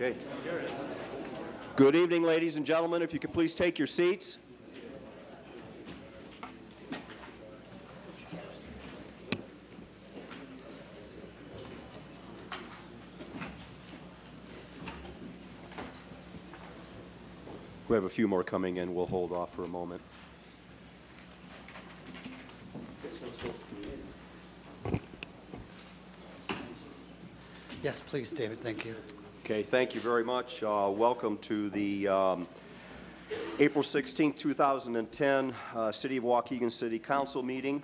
Okay. Good evening, ladies and gentlemen. If you could please take your seats. We have a few more coming in. We'll hold off for a moment. Yes, please, David. Thank you. Okay, thank you very much. Welcome to the April 16, 2010 City of Waukegan City Council meeting.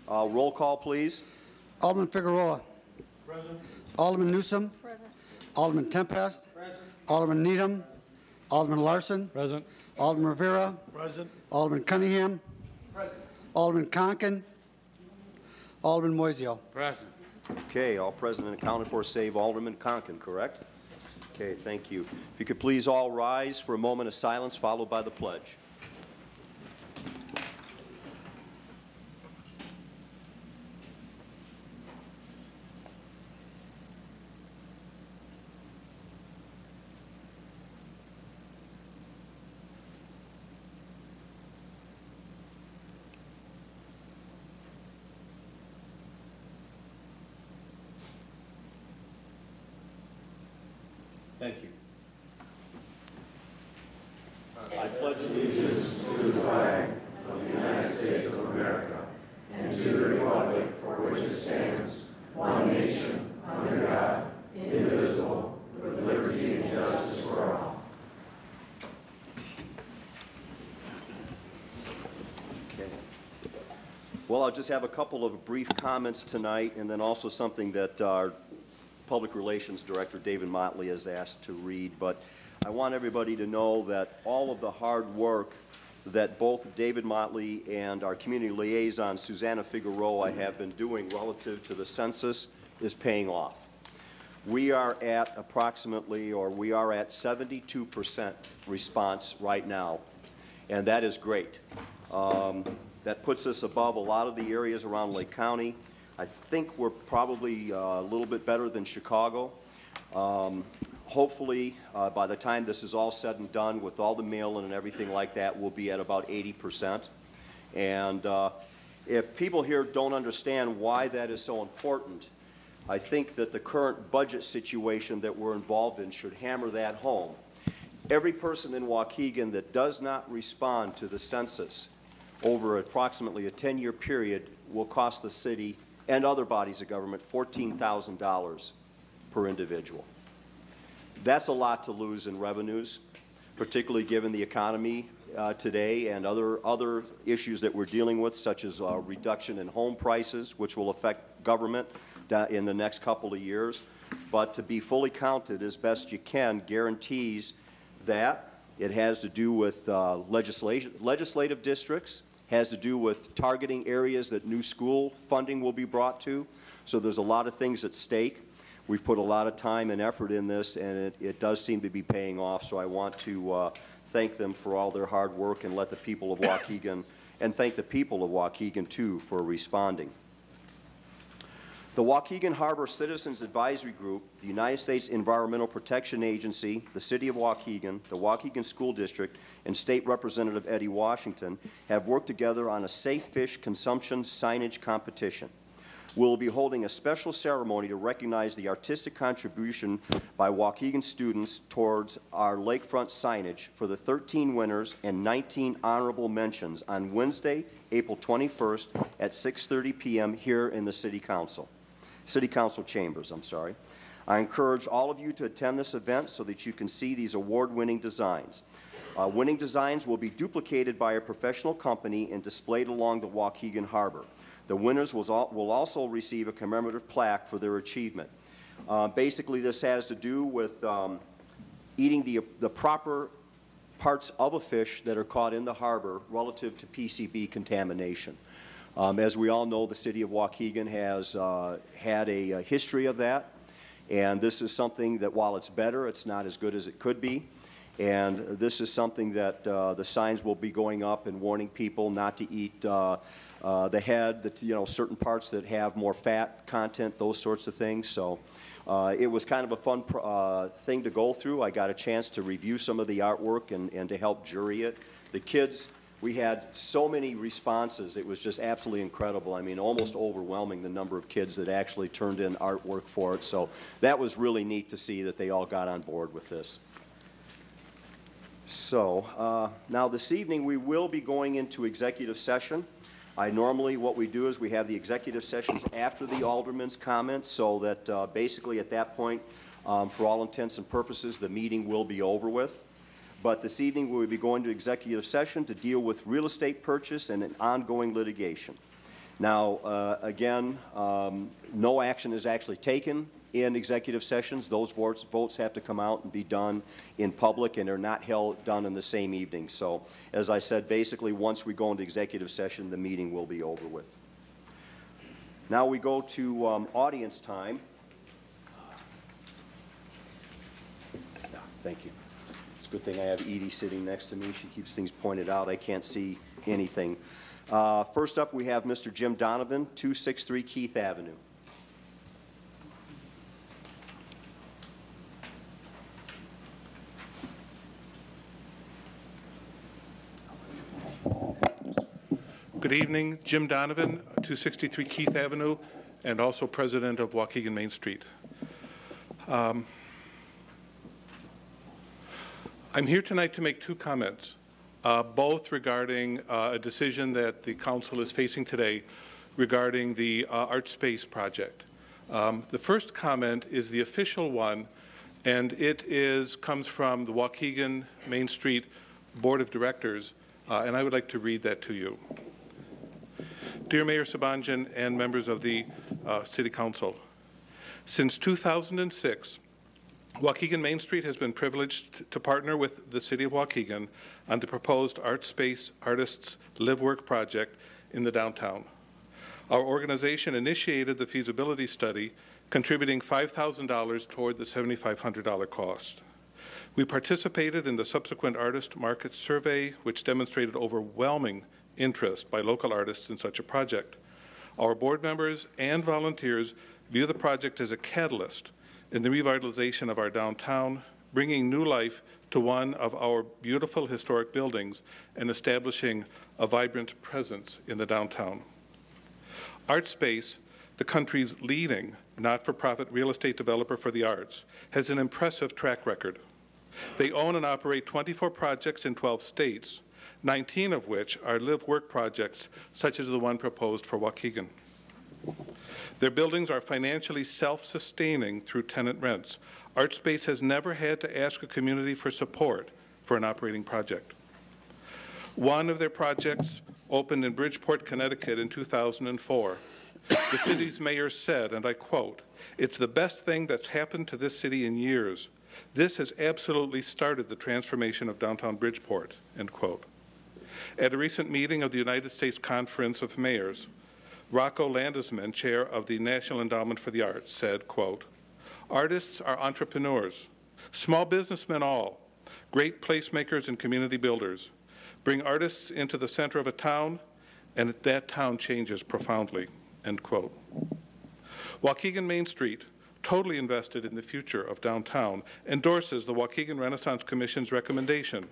Roll call, please. Alderman Figueroa. Present. Alderman Newsom. Present. Alderman Tempest. Present. Alderman Needham. Alderman Larson. Present. Alderman Rivera. Present. Alderman Cunningham. Present. Alderman Conkin. Alderman Moiseo. Present. Okay, all present and accounted for save Alderman Conkin, correct? Okay, thank you. If you could please all rise for a moment of silence followed by the pledge. Thank you. I pledge allegiance to the flag of the United States of America and to the republic for which it stands, one nation, under God, indivisible, with liberty and justice for all. Okay. Well, I'll just have a couple of brief comments tonight, and then also something that our Public Relations Director David Motley has asked to read. But I want everybody to know that all of the hard work that both David Motley and our community liaison Susanna Figueroa have been doing relative to the census is paying off. We are at approximately, or we are at 72% response right now, and that is great. That puts us above a lot of the areas around Lake County. I think we're probably a little bit better than Chicago. Hopefully, by the time this is all said and done with all the mail-in and everything like that, we'll be at about 80%. And if people here don't understand why that is so important, I think that the current budget situation that we're involved in should hammer that home. Every person in Waukegan that does not respond to the census over approximately a 10-year period will cost the city and other bodies of government $14,000 per individual. That's a lot to lose in revenues, particularly given the economy today and other issues that we're dealing with, such as reduction in home prices, which will affect government in the next couple of years. But to be fully counted as best you can guarantees that it has to do with legislative districts, has to do with targeting areas that new school funding will be brought to. So there's a lot of things at stake. We've put a lot of time and effort in this, and it does seem to be paying off. So I want to thank them for all their hard work and let the people of Waukegan, and thank the people of Waukegan too for responding. The Waukegan Harbor Citizens Advisory Group, the United States Environmental Protection Agency, the City of Waukegan, the Waukegan School District, and State Representative Eddie Washington have worked together on a safe fish consumption signage competition. We'll be holding a special ceremony to recognize the artistic contribution by Waukegan students towards our lakefront signage for the 13 winners and 19 honorable mentions on Wednesday, April 21st at 6:30 p.m. here in the City Council chambers, I'm sorry. I encourage all of you to attend this event so that you can see these award-winning designs. Winning designs will be duplicated by a professional company and displayed along the Waukegan Harbor. The winners will also receive a commemorative plaque for their achievement. Basically, this has to do with eating the proper parts of a fish that are caught in the harbor relative to PCB contamination. As we all know, the City of Waukegan has had a history of that, and this is something that, while it's better, it's not as good as it could be. And this is something that the signs will be going up and warning people not to eat the head, certain parts that have more fat content, those sorts of things. So It was kind of a fun thing to go through. I got a chance to review some of the artwork and to help jury it. The kids, we had so many responses. It was just absolutely incredible. I mean, almost overwhelming, the number of kids that actually turned in artwork for it. So that was really neat to see that they all got on board with this. So now this evening we will be going into executive session. Normally what we do is we have the executive sessions after the alderman's comments, so that basically at that point, for all intents and purposes, the meeting will be over with. But this evening we will be going to executive session to deal with real estate purchase and an ongoing litigation. Now, again, no action is actually taken in executive sessions. Those votes have to come out and be done in public, and are not done in the same evening. So, as I said, basically once we go into executive session, the meeting will be over with. Now we go to audience time. Thank you. It's a good thing I have Edie sitting next to me. She keeps things pointed out. I can't see anything. First up, we have Mr. Jim Donovan, 263 Keith Avenue. Good evening, Jim Donovan, 263 Keith Avenue, and also president of Waukegan Main Street. I'm here tonight to make two comments, both regarding a decision that the council is facing today regarding the Art Space project. The first comment is the official one, and it comes from the Waukegan Main Street Board of Directors, and I would like to read that to you. Dear Mayor Sabanjan and members of the City Council, since 2006, Waukegan Main Street has been privileged to partner with the City of Waukegan on the proposed Art Space Artists Live Work project in the downtown. Our organization initiated the feasibility study, contributing $5,000 toward the $7,500 cost. We participated in the subsequent artist market survey, which demonstrated overwhelming interest by local artists in such a project. Our board members and volunteers view the project as a catalyst in the revitalization of our downtown, bringing new life to one of our beautiful historic buildings and establishing a vibrant presence in the downtown. ArtSpace, the country's leading not-for-profit real estate developer for the arts, has an impressive track record. They own and operate 24 projects in 12 states, 19 of which are live-work projects, such as the one proposed for Waukegan. Their buildings are financially self-sustaining through tenant rents. ArtSpace has never had to ask a community for support for an operating project. One of their projects opened in Bridgeport, Connecticut in 2004. The city's mayor said, and I quote, "It's the best thing that's happened to this city in years. This has absolutely started the transformation of downtown Bridgeport," end quote. At a recent meeting of the United States Conference of Mayors, Rocco Landesman, chair of the National Endowment for the Arts, said, quote, "Artists are entrepreneurs, small businessmen all, great placemakers and community builders. Bring artists into the center of a town, and that town changes profoundly," end quote. Waukegan Main Street, totally invested in the future of downtown, endorses the Waukegan Renaissance Commission's recommendation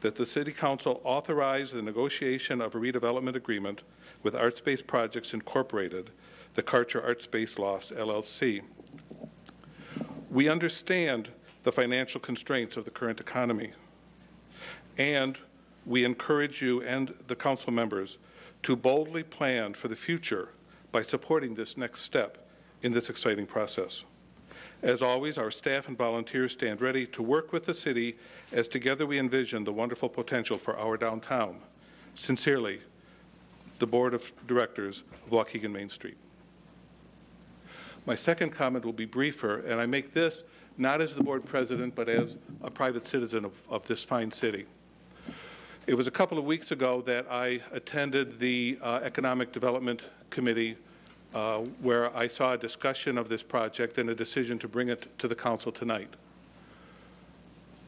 that the City Council authorize the negotiation of a redevelopment agreement with ArtSpace Projects Incorporated, the Karcher ArtSpace Lofts, LLC. We understand the financial constraints of the current economy, and we encourage you and the council members to boldly plan for the future by supporting this next step in this exciting process. As always, our staff and volunteers stand ready to work with the city as together we envision the wonderful potential for our downtown. Sincerely, the Board of Directors of Waukegan Main Street. My second comment will be briefer, and I make this not as the board president, but as a private citizen of this fine city. It was a couple of weeks ago that I attended the Economic Development Committee where I saw a discussion of this project and a decision to bring it to the council tonight.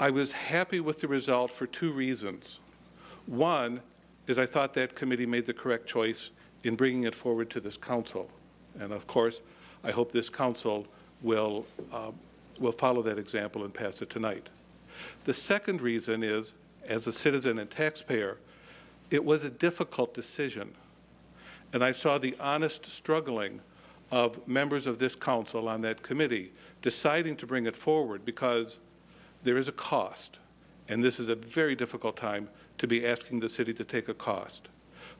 I was happy with the result for two reasons. One is I thought that committee made the correct choice in bringing it forward to this council. And of course, I hope this council will follow that example and pass it tonight. The second reason is, as a citizen and taxpayer, it was a difficult decision. And I saw the honest struggling of members of this council on that committee deciding to bring it forward because there is a cost. And this is a very difficult time to be asking the city to take a cost.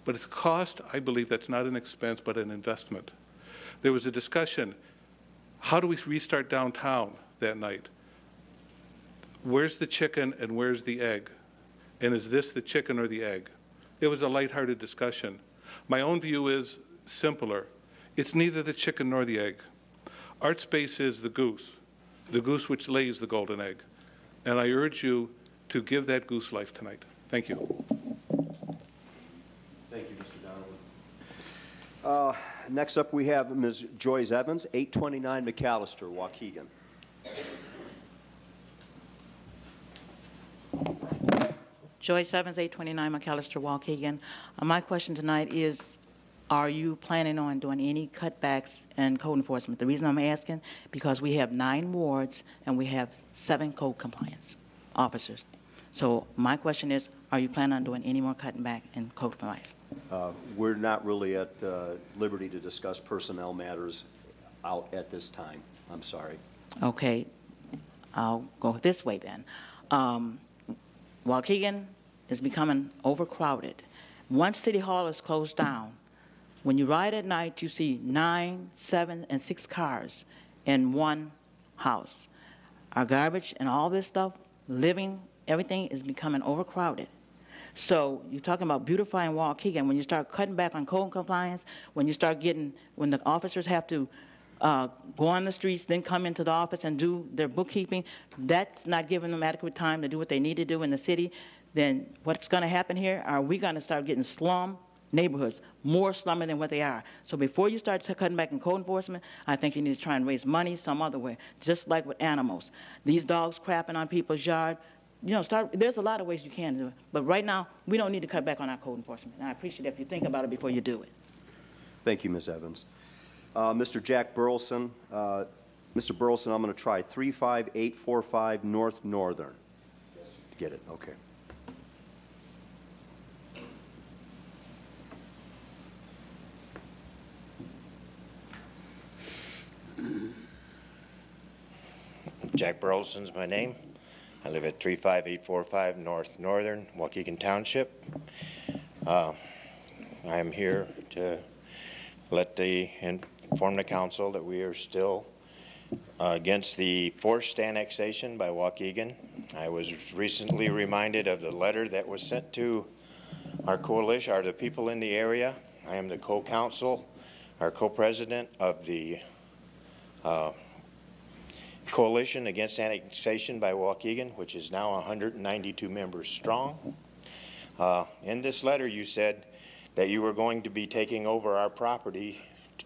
But it's a cost, I believe, that's not an expense but an investment. There was a discussion, how do we restart downtown that night? Where's the chicken and where's the egg? And is this the chicken or the egg? It was a lighthearted discussion. My own view is simpler. It's neither the chicken nor the egg. Art space is the goose which lays the golden egg. And I urge you to give that goose life tonight. Thank you. Thank you, Mr. Donovan. Next up, we have Ms. Joyce Evans, 829 McAllister, Waukegan. Joyce Evans, 829 McAllister, Waukegan. My question tonight is, are you planning on doing any cutbacks in code enforcement? The reason I'm asking, because we have 9 wards and we have 7 code compliance officers. So my question is, are you planning on doing any more cutting back in code compliance? We're not really at liberty to discuss personnel matters out at this time. I'm sorry. Okay, I'll go this way then. Waukegan is becoming overcrowded. Once City Hall is closed down, when you ride at night, you see 9, 7, and 6 cars in one house. Our garbage and all this stuff, living, everything is becoming overcrowded. So you're talking about beautifying Waukegan. When you start cutting back on code compliance, when you start getting, when the officers have to go on the streets, then come into the office and do their bookkeeping, that's not giving them adequate time to do what they need to do in the city, then what's going to happen here? Are we going to start getting slum neighborhoods, more slummy than what they are? So before you start cutting back in code enforcement, I think you need to try and raise money some other way, just like with animals. These dogs crapping on people's yard, you know, there's a lot of ways you can do it. But right now, we don't need to cut back on our code enforcement. And I appreciate it if you think about it before you do it. Thank you, Ms. Evans. Mr. Jack Burleson. Mr. Burleson, I'm going to try 35845 North Northern. Get it? Okay. Jack Burleson's my name. I live at 35845 North Northern, Waukegan Township. I am here to inform the council that we are still against the forced annexation by Waukegan. I was recently reminded of the letter that was sent to our coalition, or the people in the area. I am the co-counsel, or co-president of the Coalition Against Annexation by Waukegan, which is now 192 members strong. In this letter, you said that you were going to be taking over our property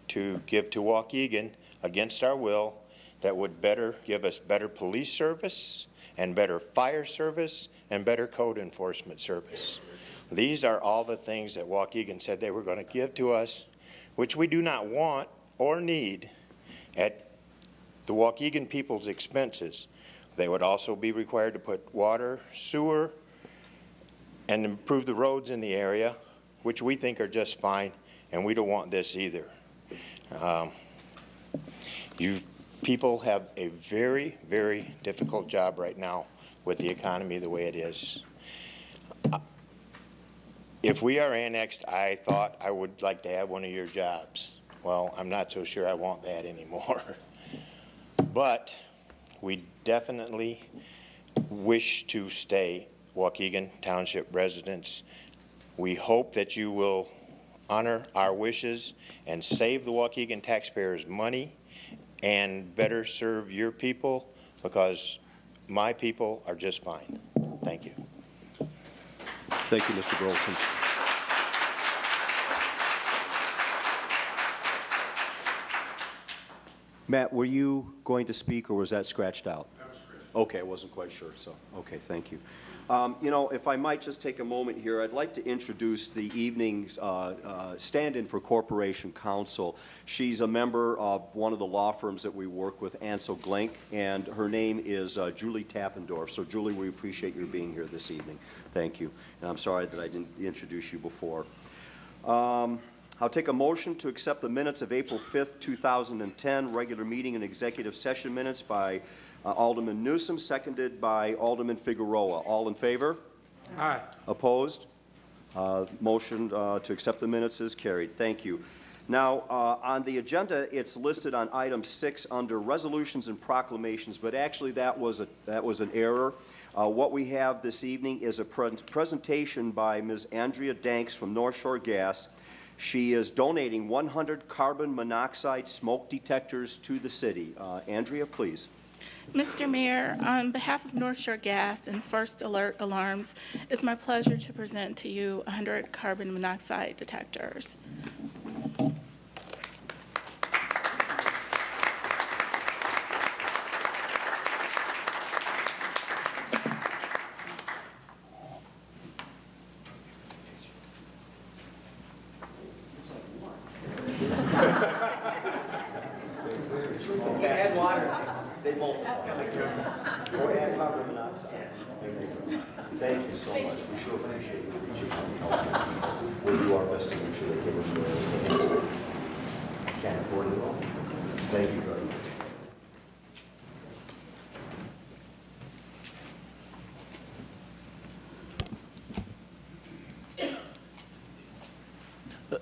to give to Waukegan against our will, that would give us better police service and better fire service and better code enforcement service. These are all the things that Waukegan said they were going to give to us, which we do not want or need at the Waukegan people's expenses. They would also be required to put water, sewer, and improve the roads in the area, which we think are just fine, and we don't want this either. You people have a very, very difficult job right now with the economy the way it is. If we are annexed, I thought I would like to have one of your jobs. Well, I'm not so sure I want that anymore. But we definitely wish to stay Waukegan Township residents. We hope that you will honor our wishes and save the Waukegan taxpayers money and better serve your people, because my people are just fine. Thank you. Thank you, Mr. Burleson. Matt, were you going to speak, or was that scratched out? That was scratched out. Okay, I wasn't quite sure, so, okay, thank you. You know, if I might just take a moment here, I'd like to introduce the evening's stand-in for Corporation Counsel. She's a member of one of the law firms that we work with, Ansel Glink, and her name is Julie Tappendorf. So, Julie, we appreciate your being here this evening. Thank you. And I'm sorry that I didn't introduce you before. I'll take a motion to accept the minutes of April 5th, 2010, regular meeting and executive session minutes by Alderman Newsom, seconded by Alderman Figueroa. All in favor? Aye. Opposed? Motion to accept the minutes is carried. Thank you. Now, on the agenda, it's listed on item 6 under resolutions and proclamations, but actually that was an error. What we have this evening is a presentation by Ms. Andrea Danks from North Shore Gas. She is donating 100 carbon monoxide smoke detectors to the city. Andrea, please. Mr. Mayor, on behalf of North Shore Gas and First Alert Alarms, it's my pleasure to present to you 100 carbon monoxide detectors. Add water. They multiply. Or add carbon monoxide. Thank you so much. We sure appreciate you reaching out and helping. We'll do our best to make sure they give them the answer. Can't afford it all. Thank you very much.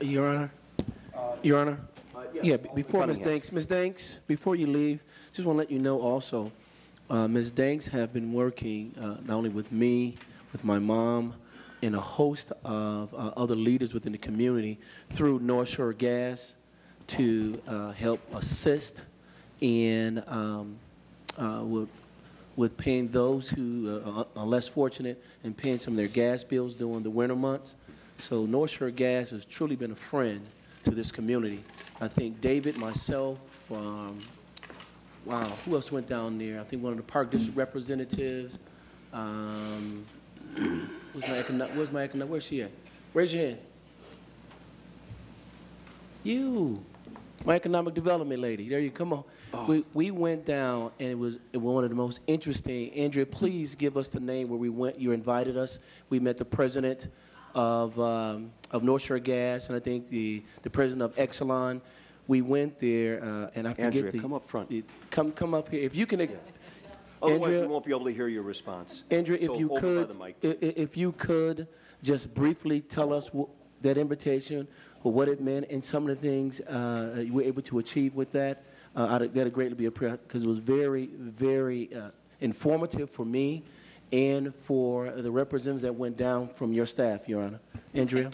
Your Honor? Your Honor? Yes, Before Ms. Danks, before you leave, just want to let you know also, Ms. Danks have been working not only with me, with my mom, and a host of other leaders within the community through North Shore Gas to help assist in with paying those who are less fortunate and paying some of their gas bills during the winter months. So North Shore Gas has truly been a friend to this community. I think David, myself, wow, who else went down there? I think one of the Park District representatives. Where's my economic, where's she at? Raise your hand. You, my economic development lady. There you come on. Oh. We went down, and it was one of the most interesting. Andrea, please give us the name where we went. You invited us. We met the president of North Shore Gas, and I think the president of Exelon. We went there, and I forget Andrea, come up front. Come up here. If you can. Otherwise, Andrea, we won't be able to hear your response. Andrea, so if you could just briefly tell us that invitation, or what it meant, and some of the things you were able to achieve with that, that'd greatly be appreciated, because it was very, very informative for me and for the representatives that went down from your staff, Your Honor. Andrea?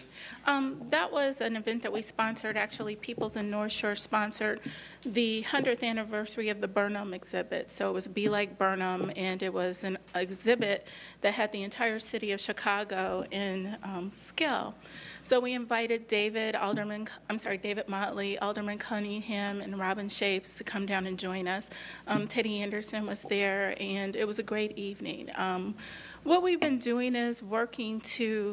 That was an event that we sponsored. Actually, Peoples in North Shore sponsored the 100th anniversary of the Burnham exhibit. So it was Be Like Burnham, and it was an exhibit that had the entire city of Chicago in scale. So we invited David Motley, Alderman Cunningham, and Robin Shapes to come down and join us. Teddy Anderson was there, and it was a great evening. What we've been doing is working to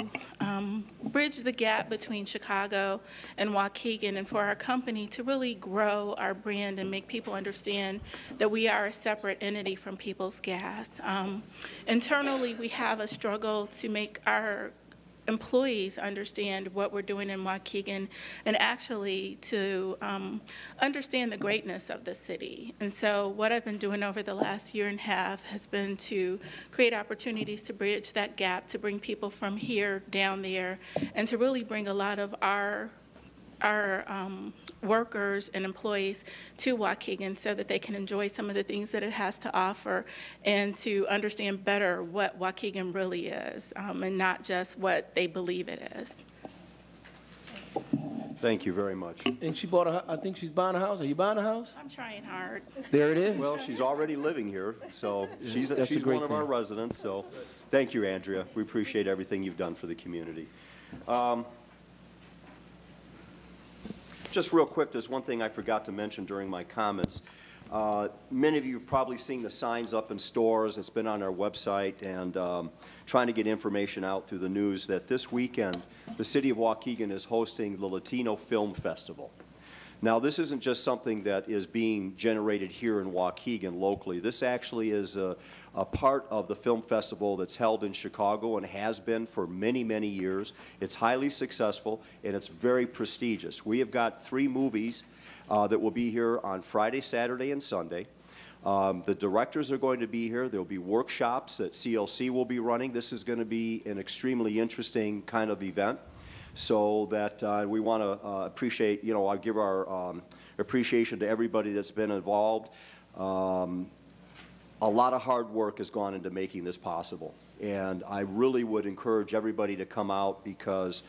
bridge the gap between Chicago and Waukegan, and for our company to really grow our brand and make people understand that we are a separate entity from Peoples Gas. Internally, we have a struggle to make our employees understand what we're doing in Waukegan, and actually to understand the greatness of the city. And so what I've been doing over the last year and a half has been to create opportunities to bridge that gap, to bring people from here down there, and to really bring a lot of our workers and employees to Waukegan so that they can enjoy some of the things that it has to offer, and to understand better what Waukegan really is, and not just what they believe it is. Thank you very much. And she bought I think she's buying a house. Are you buying a house? I'm trying hard. There it is. Well, she's already living here, so she's great one of our residents. So thank you, Andrea. We appreciate everything you've done for the community. Just real quick, there's one thing I forgot to mention during my comments. Many of you have probably seen the signs up in stores. It's been on our website, and trying to get information out through the news that this weekend the city of Waukegan is hosting the Latino Film Festival. Now, this isn't just something that is being generated here in Waukegan locally. This actually is a part of the film festival that's held in Chicago and has been for many, many years. It's highly successful, and it's very prestigious. We have got 3 movies that will be here on Friday, Saturday, and Sunday. The directors are going to be here. There will be workshops that CLC will be running. This is going to be an extremely interesting kind of event. So that we want to appreciate, I give our appreciation to everybody that's been involved. A lot of hard work has gone into making this possible. And I really would encourage everybody to come out because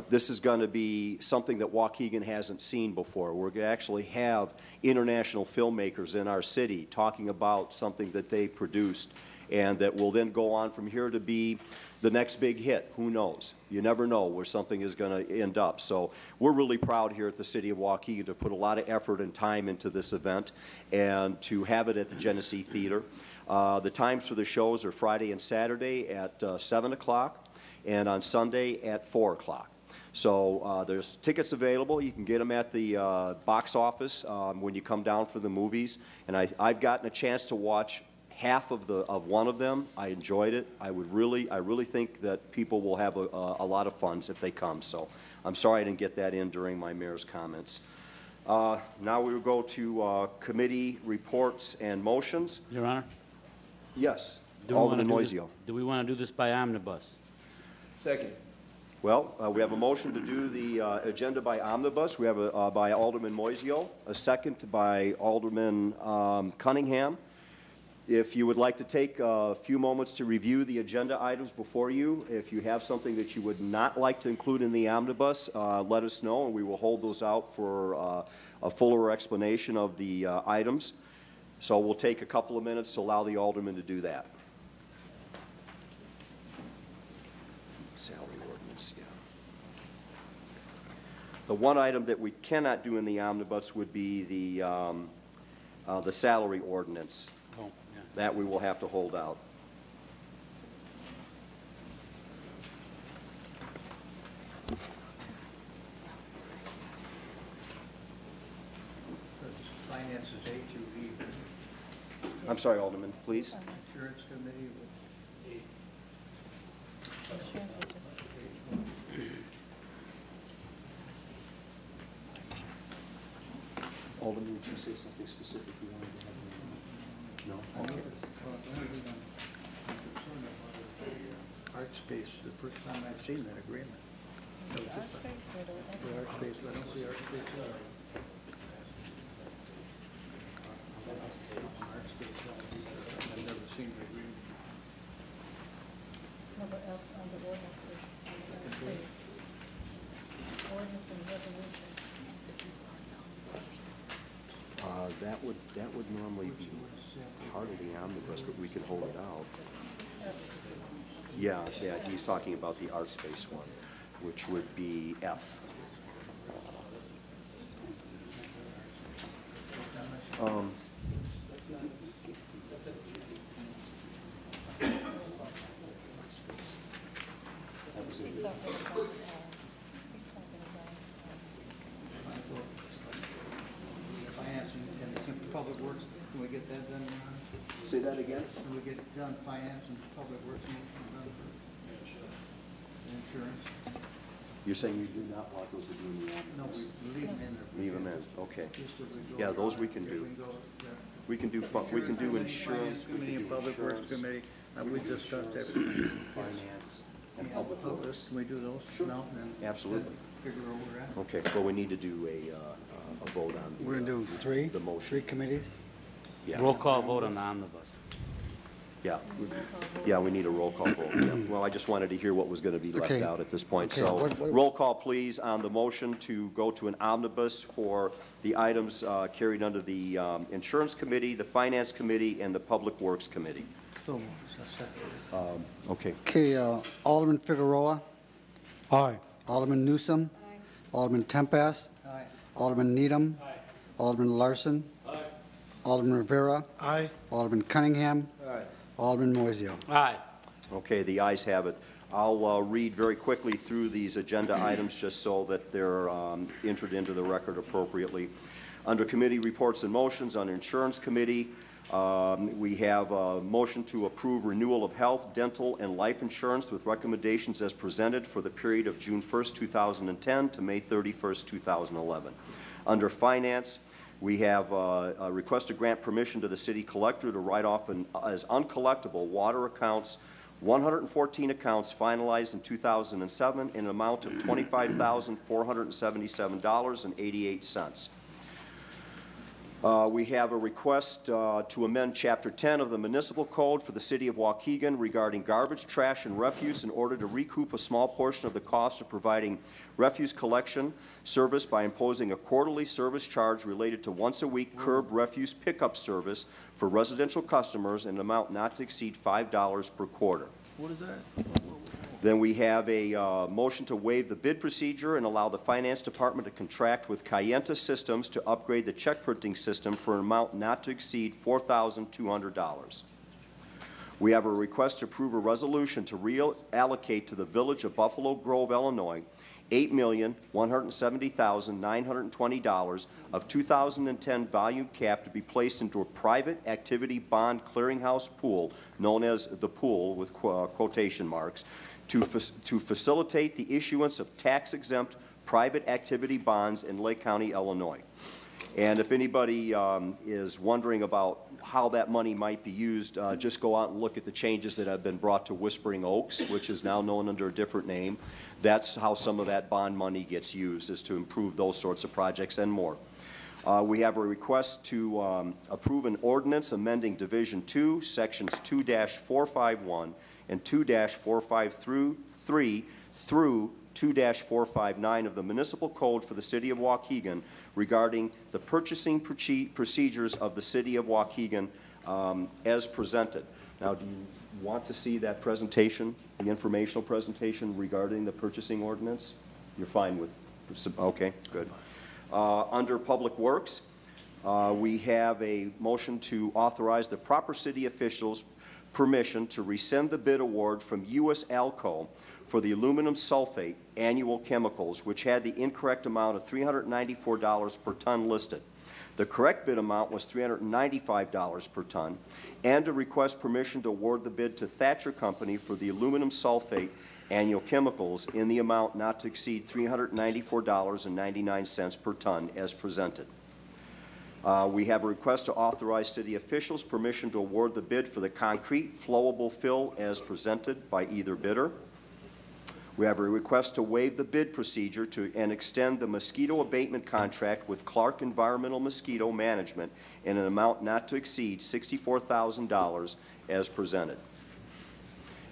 this is going to be something that Waukegan hasn't seen before. We're going to actually have international filmmakers in our city talking about something that they produced and that will then go on from here to be the next big hit. Who knows? You never know where something is going to end up. So we're really proud here at the city of Waukegan to put a lot of effort and time into this event and to have it at the Genesee Theater. The times for the shows are Friday and Saturday at 7 o'clock and on Sunday at 4 o'clock. So there's tickets available. You can get them at the box office when you come down for the movies. And I've gotten a chance to watch half of one of them. I enjoyed it. I really think that people will have a lot of fun if they come. So I'm sorry I didn't get that in during my mayor's comments. Now we will go to committee reports and motions. Your Honor? Yes, Alderman Moisio. Do we want to do this by omnibus? Second. Well, we have a motion to do the agenda by omnibus. We have a by Alderman Moisio, a second by Alderman Cunningham. If you would like to take a few moments to review the agenda items before you, if you have something that you would not like to include in the omnibus, let us know, and we will hold those out for a fuller explanation of the items. So we'll take a couple of minutes to allow the alderman to do that. Salary ordinance, yeah. The one item that we cannot do in the omnibus would be the salary ordinance. Oh, yeah. That we will have to hold out. Finance is A through E. I'm sorry, Alderman, please. Insurance committee with A. Alderman, would you say something specific you wanted to have? No? Okay. Art space, the first time I've seen that agreement. The art space, I don't see art space. Art space, I've never seen the agreement. Number F on the ordinances. Ordinance and resolution. Is this part now? That would normally be part of the omnibus, but we can hold it out. Yeah, he's talking about the art space one, which would be F. Finance and public works, can we get that done? Say that again? Can we get done finance and public works and done for insurance? You're saying you do not want those to be in the No, omnibus? we leave them in there. Leave them in, okay. Just as we go Yeah, those across, we can if do. go, We can do insurance, Finance we committee can and do public works insurance, committee, we discussed insurance, everything. finance, and Yeah, public works. Can we do those? Sure. No, then Absolutely. figure where we're at. Okay, well, we need to do a vote on the, We're going to do three? the motion. Three committees? Yeah. Roll call vote on the omnibus. Yeah, yeah, we need a roll call vote. Yeah. Well, I just wanted to hear what was going to be left Okay. out at this point. Okay, So, what- roll call, please, on the motion to go to an omnibus for the items carried under the Insurance Committee, the Finance Committee, and the Public Works Committee. So, second. Okay. Okay, Alderman Figueroa, Aye. Alderman Newsom, Alderman Tempest, Aye. Alderman Needham, Alderman Larson, Alderman Rivera. Aye. Alderman Cunningham. Aye. Alderman Moiseo. Aye. Okay, the ayes have it. I'll read very quickly through these agenda items just so that they're entered into the record appropriately. Under committee reports and motions, on Insurance Committee, we have a motion to approve renewal of health, dental, and life insurance with recommendations as presented for the period of June 1st, 2010 to May 31st, 2011. Under Finance, we have a request to grant permission to the City Collector to write off as uncollectible water accounts, 114 accounts finalized in 2007 in an amount of $25,477.88. We have a request to amend Chapter 10 of the Municipal Code for the City of Waukegan regarding garbage, trash, and refuse in order to recoup a small portion of the cost of providing refuse collection service by imposing a quarterly service charge related to once-a-week curb refuse pickup service for residential customers in an amount not to exceed $5 per quarter. What is that? Then we have a motion to waive the bid procedure and allow the Finance Department to contract with Cayenta Systems to upgrade the check printing system for an amount not to exceed $4,200. We have a request to approve a resolution to reallocate to the Village of Buffalo Grove, Illinois, $8,170,920 of 2010 volume cap to be placed into a private activity bond clearinghouse pool, known as the pool with quotation marks, to facilitate the issuance of tax-exempt private activity bonds in Lake County, Illinois. And if anybody is wondering about how that money might be used, just go out and look at the changes that have been brought to Whispering Oaks, which is now known under a different name. That's how some of that bond money gets used, is to improve those sorts of projects and more. We have a request to approve an ordinance amending Division 2, Sections 2-451 and 2-453 through 2-459 of the Municipal Code for the City of Waukegan regarding the purchasing procedures of the City of Waukegan as presented. Now, do you want to see that presentation, the informational presentation regarding the purchasing ordinance? You're fine with, okay, good. Under Public Works, we have a motion to authorize the proper city officials permission to rescind the bid award from U.S. Alco for the aluminum sulfate annual chemicals, which had the incorrect amount of $394 per ton listed. The correct bid amount was $395 per ton, and to request permission to award the bid to Thatcher Company for the aluminum sulfate annual chemicals in the amount not to exceed $394.99 per ton as presented. We have a request to authorize city officials permission to award the bid for the concrete flowable fill as presented by either bidder. We have a request to waive the bid procedure and extend the mosquito abatement contract with Clark Environmental Mosquito Management in an amount not to exceed $64,000 as presented.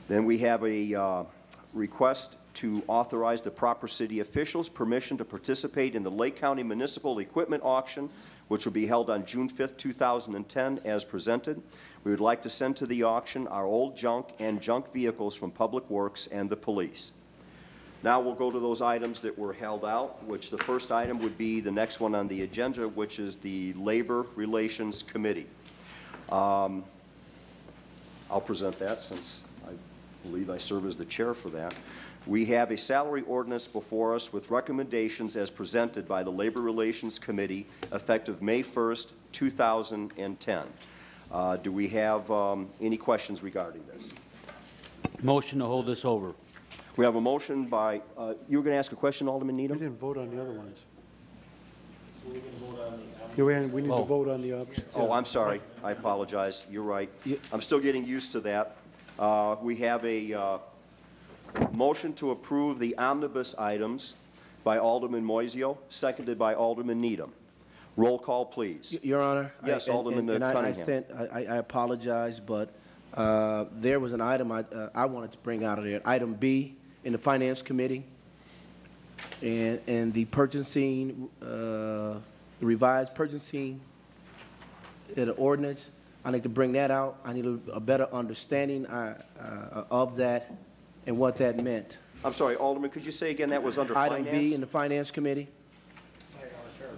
Then we have a request to authorize the proper city officials permission to participate in the Lake County Municipal Equipment Auction, which will be held on June 5th, 2010, as presented. We would like to send to the auction our old junk and junk vehicles from Public Works and the police. Now we'll go to those items that were held out, which the first item would be the next one on the agenda, which is the Labor Relations Committee. I'll present that since I believe I serve as the chair for that. We have a salary ordinance before us with recommendations as presented by the Labor Relations Committee effective May 1st, 2010. Do we have any questions regarding this? Motion to hold this over. We have a motion by, you were going to ask a question, Alderman Needham? We didn't vote on the other ones. Yeah, we need to vote on the others. Oh, I'm sorry. I apologize. You're right. I'm still getting used to that. We have a motion to approve the omnibus items by Alderman Moiseo, seconded by Alderman Needham. Roll call, please. Your Honor. Yes, Alderman Cunningham. I apologize, but there was an item I wanted to bring out of there, item B in the Finance Committee, and the purchasing, the revised purchasing ordinance. I need to bring that out. I need a better understanding of that and what that meant. I'm sorry, Alderman, could you say again that was under Item Finance? B in the Finance Committee.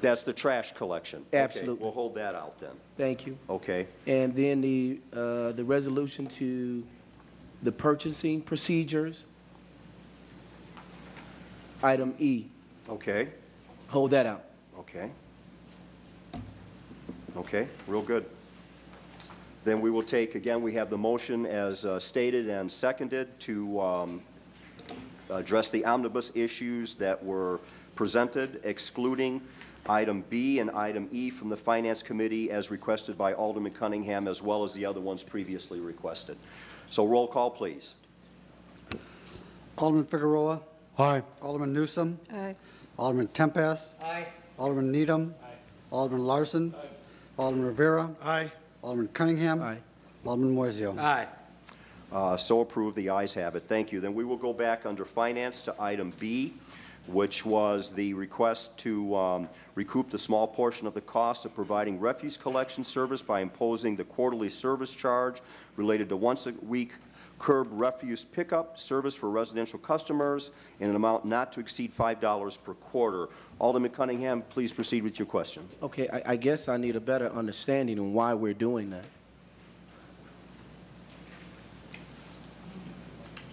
That's the trash collection. Absolutely. Okay, we'll hold that out then. Thank you. Okay. And then the resolution to the purchasing procedures, item E. Okay. Hold that out. Okay. Okay, real good. Then we will take, again, we have the motion as stated and seconded to address the omnibus issues that were presented, excluding item B and item E from the Finance Committee as requested by Alderman Cunningham, as well as the other ones previously requested. So roll call, please. Alderman Figueroa. Aye. Alderman Newsom. Aye. Alderman Tempest. Aye. Alderman Needham. Alderman Larson. Alderman Rivera. Aye. Alderman Cunningham. Aye. Alderman Moiseo. Aye. So approved, the ayes have it. Thank you. Then we will go back under Finance to item B, which was the request to recoup the small portion of the cost of providing refuse collection service by imposing the quarterly service charge related to once-a-week curb refuse pickup service for residential customers in an amount not to exceed $5 per quarter. Alderman Cunningham, please proceed with your question. Okay, I guess I need a better understanding on why we're doing that.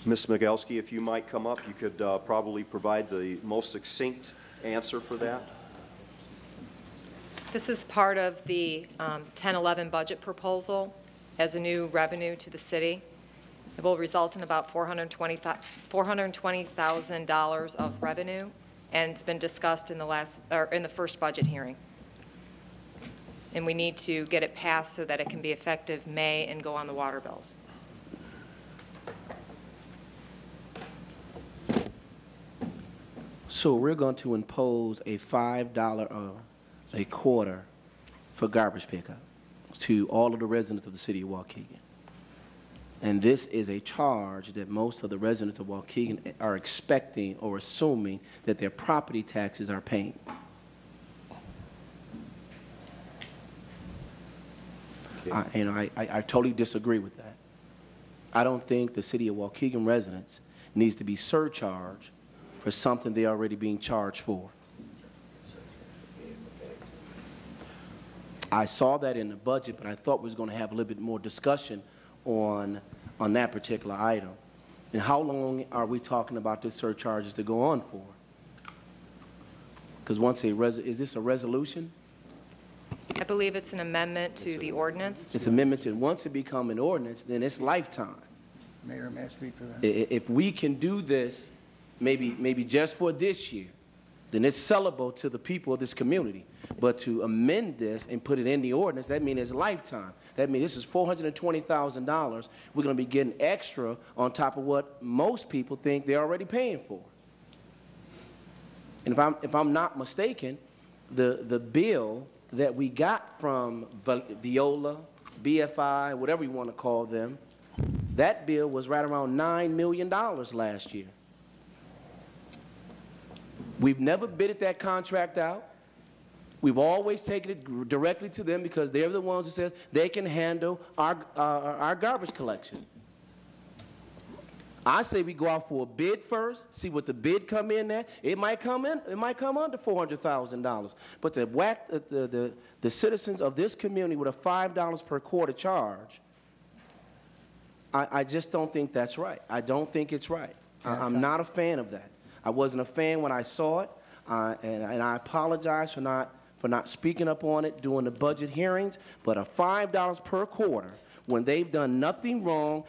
Ms. Migalski, if you might come up, you could probably provide the most succinct answer for that. This is part of the 10-11 budget proposal as a new revenue to the city. It will result in about $420,000 of revenue, and it's been discussed in the first budget hearing. And we need to get it passed so that it can be effective May and go on the water bills. So we're going to impose a $5 a quarter for garbage pickup to all of the residents of the city of Waukegan. And this is a charge that most of the residents of Waukegan are expecting or assuming that their property taxes are paying. Okay. I totally disagree with that. I don't think the city of Waukegan residents needs to be surcharged for something they're already being charged for. I saw that in the budget, but I thought we was going to have a little bit more discussion on that particular item. And how long are we talking about this surcharges to go on for? Because is this a resolution? I believe it's an amendment to the ordinance. It's amendments, and once it becomes an ordinance, then it's lifetime. Mayor, may I speak to that? If we can do this, maybe just for this year, then it's sellable to the people of this community. But to amend this and put it in the ordinance, that means it's lifetime. That means this is $420,000 we're going to be getting extra on top of what most people think they're already paying for. And if I'm not mistaken, the bill that we got from Viola, BFI, whatever you want to call them, that bill was right around $9 million last year. We've never bidded that contract out. We've always taken it directly to them because they're the ones who said they can handle our garbage collection. I say we go out for a bid first, see what the bid come in at. It might come under $400,000. But to whack the citizens of this community with a $5 per quarter charge, I just don't think that's right. I don't think it's right. I'm not a fan of that. I wasn't a fan when I saw it, and I apologize for not speaking up on it during the budget hearings, but a $5 per quarter when they've done nothing wrong,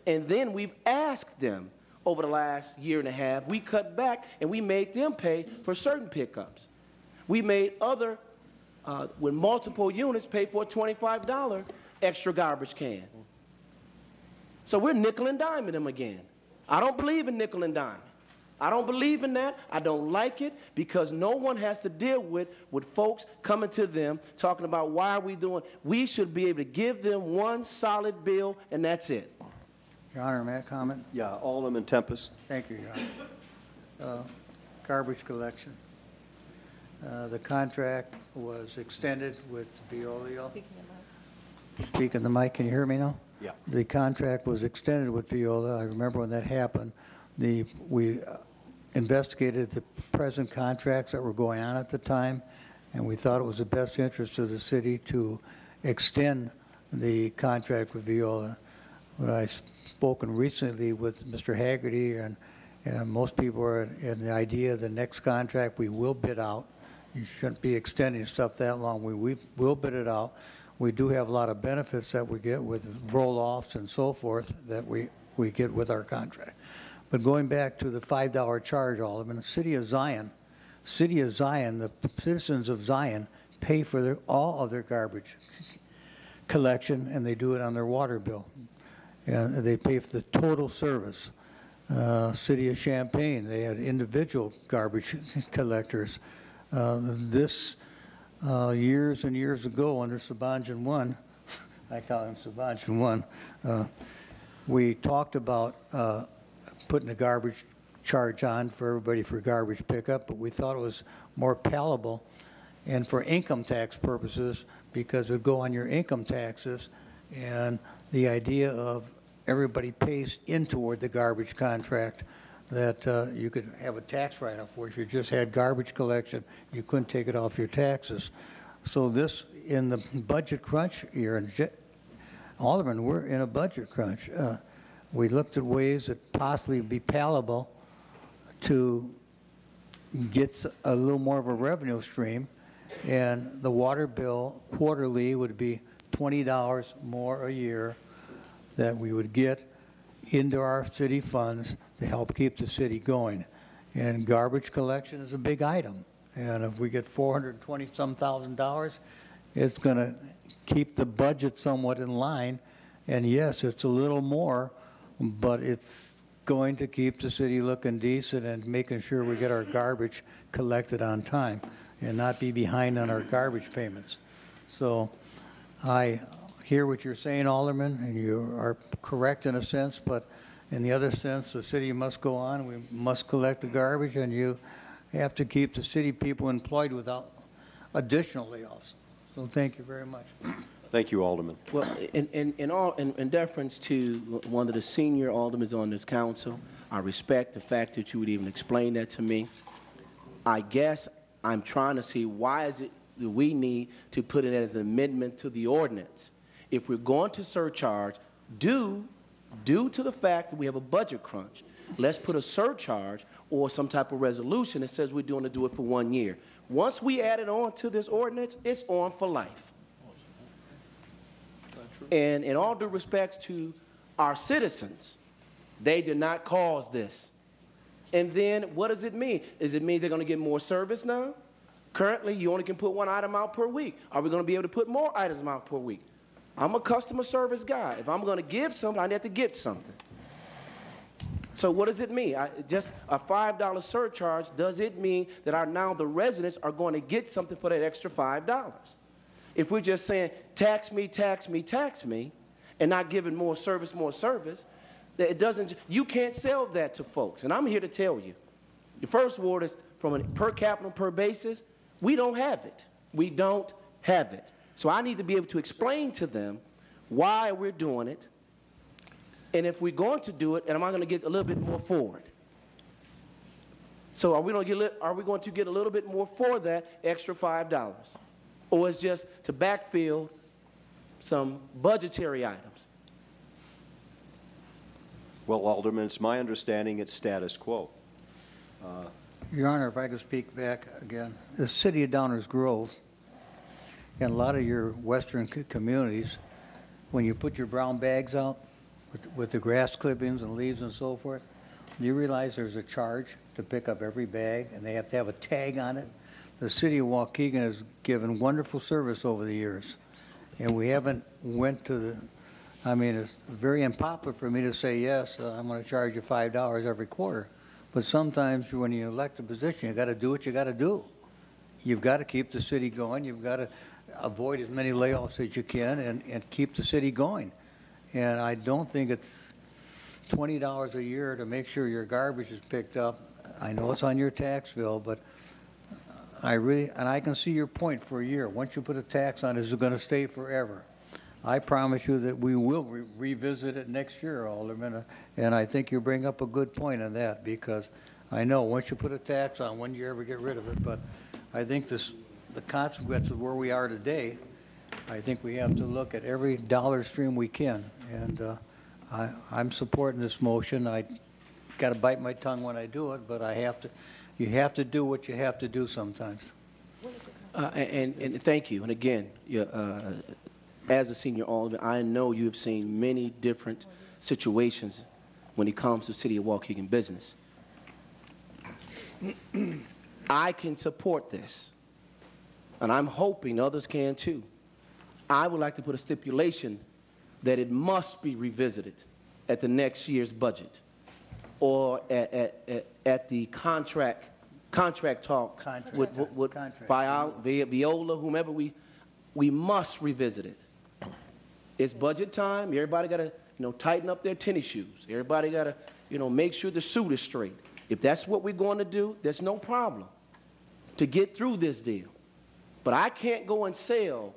and then we've asked them over the last year and a half, we cut back and we made them pay for certain pickups. We made other, with multiple units, pay for a $25 extra garbage can. So we're nickel and diming them again. I don't believe in nickel and diming. I don't believe in that. I don't like it because no one has to deal with folks coming to them talking about why are we doing. We should be able to give them one solid bill and that's it. Your Honor, may I comment? Yeah, Alderman Tempest. Thank you, Your Honor. Garbage collection. The contract was extended with Veolia. Speak in the mic. Can you hear me now? Yeah. The contract was extended with Veolia. I remember when that happened. We investigated the present contracts that were going on at the time, and we thought it was the best interest of the city to extend the contract with Veolia. But I've spoken recently with Mr. Haggerty, and most people are in the idea of the next contract we will bid out. You shouldn't be extending stuff that long. We will bid it out. We do have a lot of benefits that we get with roll-offs and so forth that we get with our contract. But going back to the $5 charge, Alderman, the City of Zion, the citizens of Zion pay for all of their garbage collection, and they do it on their water bill. And they pay for the total service. City of Champaign, they had individual garbage collectors. Years and years ago, under Sabanjan 1, I call him Sabanjan 1, we talked about putting a garbage charge on for everybody for garbage pickup, but we thought it was more palatable and for income tax purposes because it would go on your income taxes, and the idea of everybody pays in toward the garbage contract, that you could have a tax write-off where if you just had garbage collection, you couldn't take it off your taxes. So this, in the budget crunch year, and Alderman, we're in a budget crunch. We looked at ways that possibly be palatable to get a little more of a revenue stream, and the water bill quarterly would be $20 more a year that we would get into our city funds to help keep the city going. And garbage collection is a big item. And if we get $420-some thousand, it's going to keep the budget somewhat in line. And yes, it's a little more, but it's going to keep the city looking decent and making sure we get our garbage collected on time and not be behind on our garbage payments. So I hear what you're saying, Alderman, and you are correct in a sense, but in the other sense, the city must go on. We must collect the garbage, and you have to keep the city people employed without additional layoffs. So thank you very much. Thank you, Alderman. Well, in deference to one of the senior aldermen on this council, I respect the fact that you would even explain that to me. I guess I'm trying to see why is it that we need to put it as an amendment to the ordinance. If we're going to surcharge, due to the fact that we have a budget crunch, let's put a surcharge or some type of resolution that says we're going to do it for 1 year. Once we add it on to this ordinance, it's on for life. And in all due respects to our citizens, they did not cause this. And then what does it mean? Does it mean they're going to get more service now? Currently, you only can put one item out per week. Are we going to be able to put more items out per week? I'm a customer service guy. If I'm going to give something, I have to get something. So what does it mean? Just a $5 surcharge, does it mean that now the residents are going to get something for that extra $5? If we're just saying, tax me, tax me, tax me, and not giving more service, it doesn't, you can't sell that to folks. And I'm here to tell you, the first ward is from a per capita per basis, we don't have it. We don't have it. So I need to be able to explain to them why we're doing it, and if we're going to do it, and am I going to get a little bit more for it? So are we going to get a little bit more for that extra $5? Or it's just to backfill some budgetary items? Well, Alderman, it's my understanding it's status quo. Your Honor, if I could speak back again. The city of Downers Grove and a lot of your western communities, when you put your brown bags out with the grass clippings and leaves and so forth, do you realize there's a charge to pick up every bag and they have to have a tag on it? The city of Waukegan has given wonderful service over the years, and we haven't went to the, I mean, it's very unpopular for me to say, yes, I'm going to charge you $5 every quarter. But sometimes when you elect a position, you got to do what you got to do. You've got to keep the city going. You've got to avoid as many layoffs as you can and keep the city going. And I don't think it's $20 a year to make sure your garbage is picked up. I know it's on your tax bill, but and I can see your point for a year. Once you put a tax on it, it's going to stay forever. I promise you that we will revisit it next year, Alderman, and I think you bring up a good point on that, because I know once you put a tax on, when do you ever get rid of it? But I think the the consequences of where we are today, I think we have to look at every dollar stream we can. And I'm supporting this motion. I got to bite my tongue when I do it, but you have to do what you have to do sometimes. And thank you. And again, as a senior alderman, I know you've seen many different situations when it comes to City of Waukegan business. I can support this, and I'm hoping others can too. I would like to put a stipulation that it must be revisited at the next year's budget or at the contract talk with Viola, whomever we must revisit it. It's budget time. Everybody got to, tighten up their tennis shoes. Everybody got to, make sure the suit is straight. If that's what we're going to do, there's no problem to get through this deal. But I can't go and sell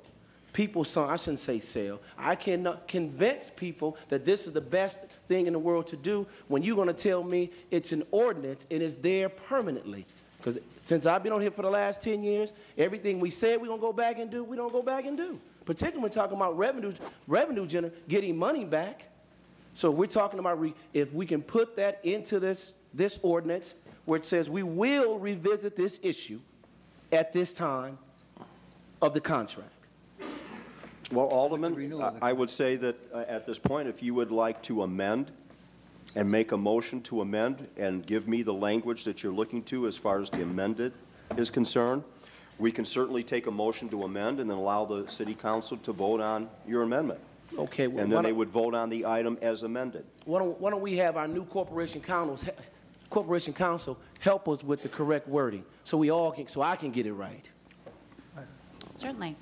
people something. I shouldn't say sell. I cannot convince people that this is the best thing in the world to do when you're going to tell me it's an ordinance and it's there permanently. Because since I've been on here for the last 10 years, everything we said we're going to go back and do, we don't go back and do. Particularly when we're talking about revenue getting money back. So we're talking about if we can put that into this ordinance where it says we will revisit this issue at this time of the contract. Well, Alderman, I would say that at this point, if you would like to amend and make a motion to amend and give me the language that you're looking to as far as the amended is concerned, we can certainly take a motion to amend and then allow the City Council to vote on your amendment. Okay. Well, and then they would vote on the item as amended. Why don't we have our new corporation counsel help us with the correct wording so I can get it right. Certainly.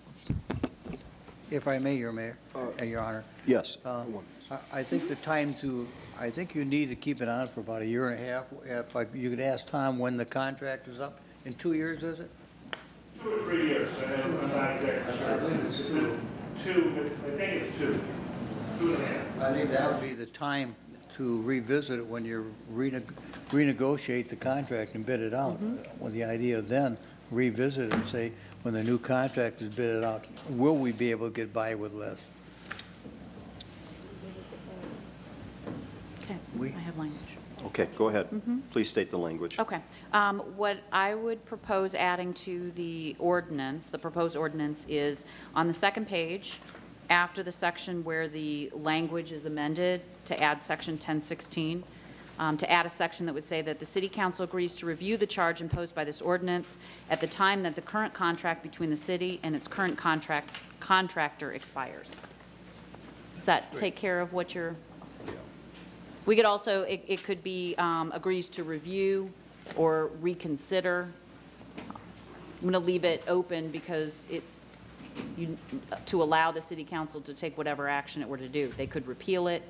If I may, Your Honor. Yes. I think I think you need to keep it on for about a year and a half. If you could ask Tom when the contract is up. In 2 years, is it? 2 or 3 years. I'm not exactly sure. I believe it's two. I think it's 2. 2.5. I think that would be the time to revisit it when you renegotiate the contract and bid it out. With the idea then revisit it and say, when the new contract is bidded out, will we be able to get by with less? Okay, I have language. Okay, go ahead. Please state the language. Okay. What I would propose adding to the ordinance, the proposed ordinance, is on the second page, after the section where the language is amended, to add section 1016, to add a section that would say that the City Council agrees to review the charge imposed by this ordinance at the time that the current contract between the city and its current contractor expires. Does that take care of what you're... We could also, it could be agrees to review or reconsider. I'm going to leave it open because to allow the City Council to take whatever action it were to do. They could repeal it.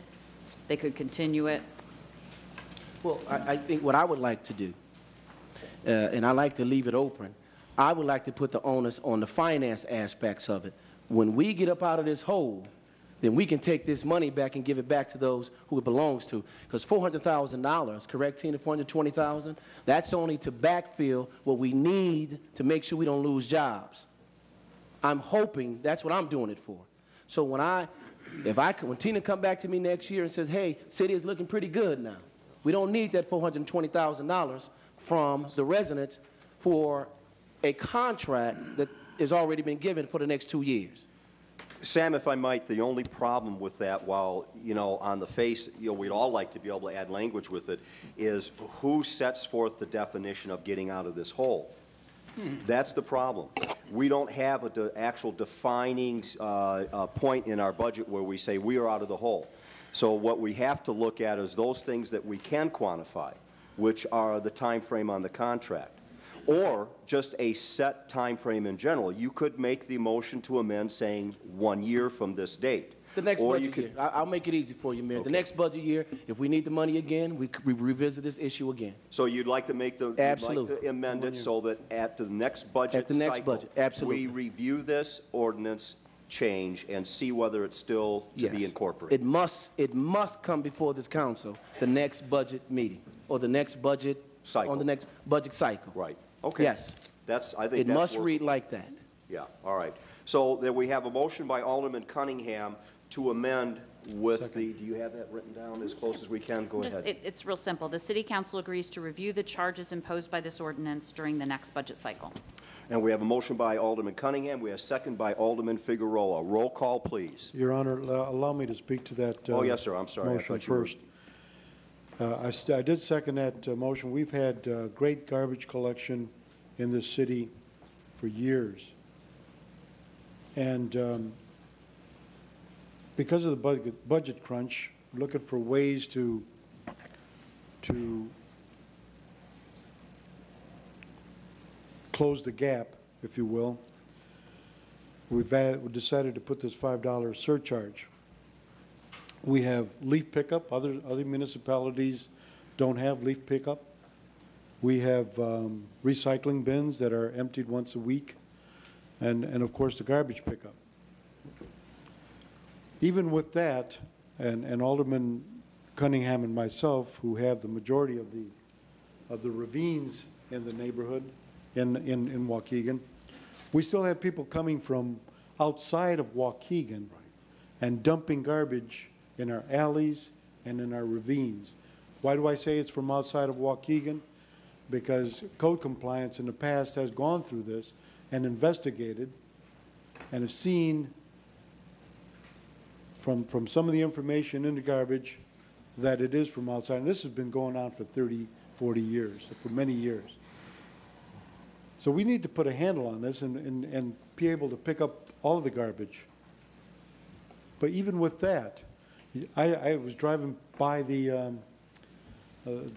They could continue it. Well, I think what I would like to do, and I like to leave it open, I would like to put the onus on the finance aspects of it. When we get up out of this hole, then we can take this money back and give it back to those who it belongs to. Because $400,000, correct, Tina, $420,000, that's only to backfill what we need to make sure we don't lose jobs. I'm hoping that's what I'm doing it for. So when Tina come back to me next year and says, hey, city is looking pretty good now. We don't need that $420,000 from the residents for a contract that has already been given for the next 2 years. Sam, if I might, the only problem with that, while, on the face, we'd all like to be able to add language with it, is who sets forth the definition of getting out of this hole? That's the problem. We don't have an actual defining point in our budget where we say we are out of the hole. So what we have to look at is those things that we can quantify, which are the time frame on the contract, or just a set time frame in general. You could make the motion to amend saying 1 year from this date. The next budget year. I'll make it easy for you, Mayor. Okay. The next budget year, if we need the money again, we revisit this issue again. So you'd like to make the Absolutely. You'd like to amend it so that at the next budget cycle, absolutely, we review this ordinance change and see whether it's still to be incorporated. It must come before this council the next budget meeting or the next budget cycle. On the next budget cycle. Right. Okay. Yes. I think It that's must work- read like that. Yeah, all right. So then we have a motion by Alderman Cunningham to amend with the, do you have that written down as close as we can? Go Just, ahead. it's real simple. The city council agrees to review the charges imposed by this ordinance during the next budget cycle. And we have a motion by Alderman Cunningham. We have a second by Alderman Figueroa. Roll call, please. Your Honor, allow me to speak to that. Oh, yes, sir. I'm sorry. I Motion thought you were- first. I did second that motion. We've had great garbage collection in this city for years. And because of the budget crunch, looking for ways to close the gap, if you will, we decided to put this $5 surcharge. We have leaf pickup. Other municipalities don't have leaf pickup. We have recycling bins that are emptied once a week, and of course the garbage pickup. Even with that, and Alderman Cunningham and myself, who have the majority of the ravines in the neighborhood in Waukegan, we still have people coming from outside of Waukegan and dumping garbage in our alleys and in our ravines. Why do I say it's from outside of Waukegan? Because code compliance in the past has gone through this and investigated and have seen from some of the information in the garbage that it is from outside. And this has been going on for 30, 40 years, for many years. So we need to put a handle on this and be able to pick up all of the garbage. But even with that, I was driving by the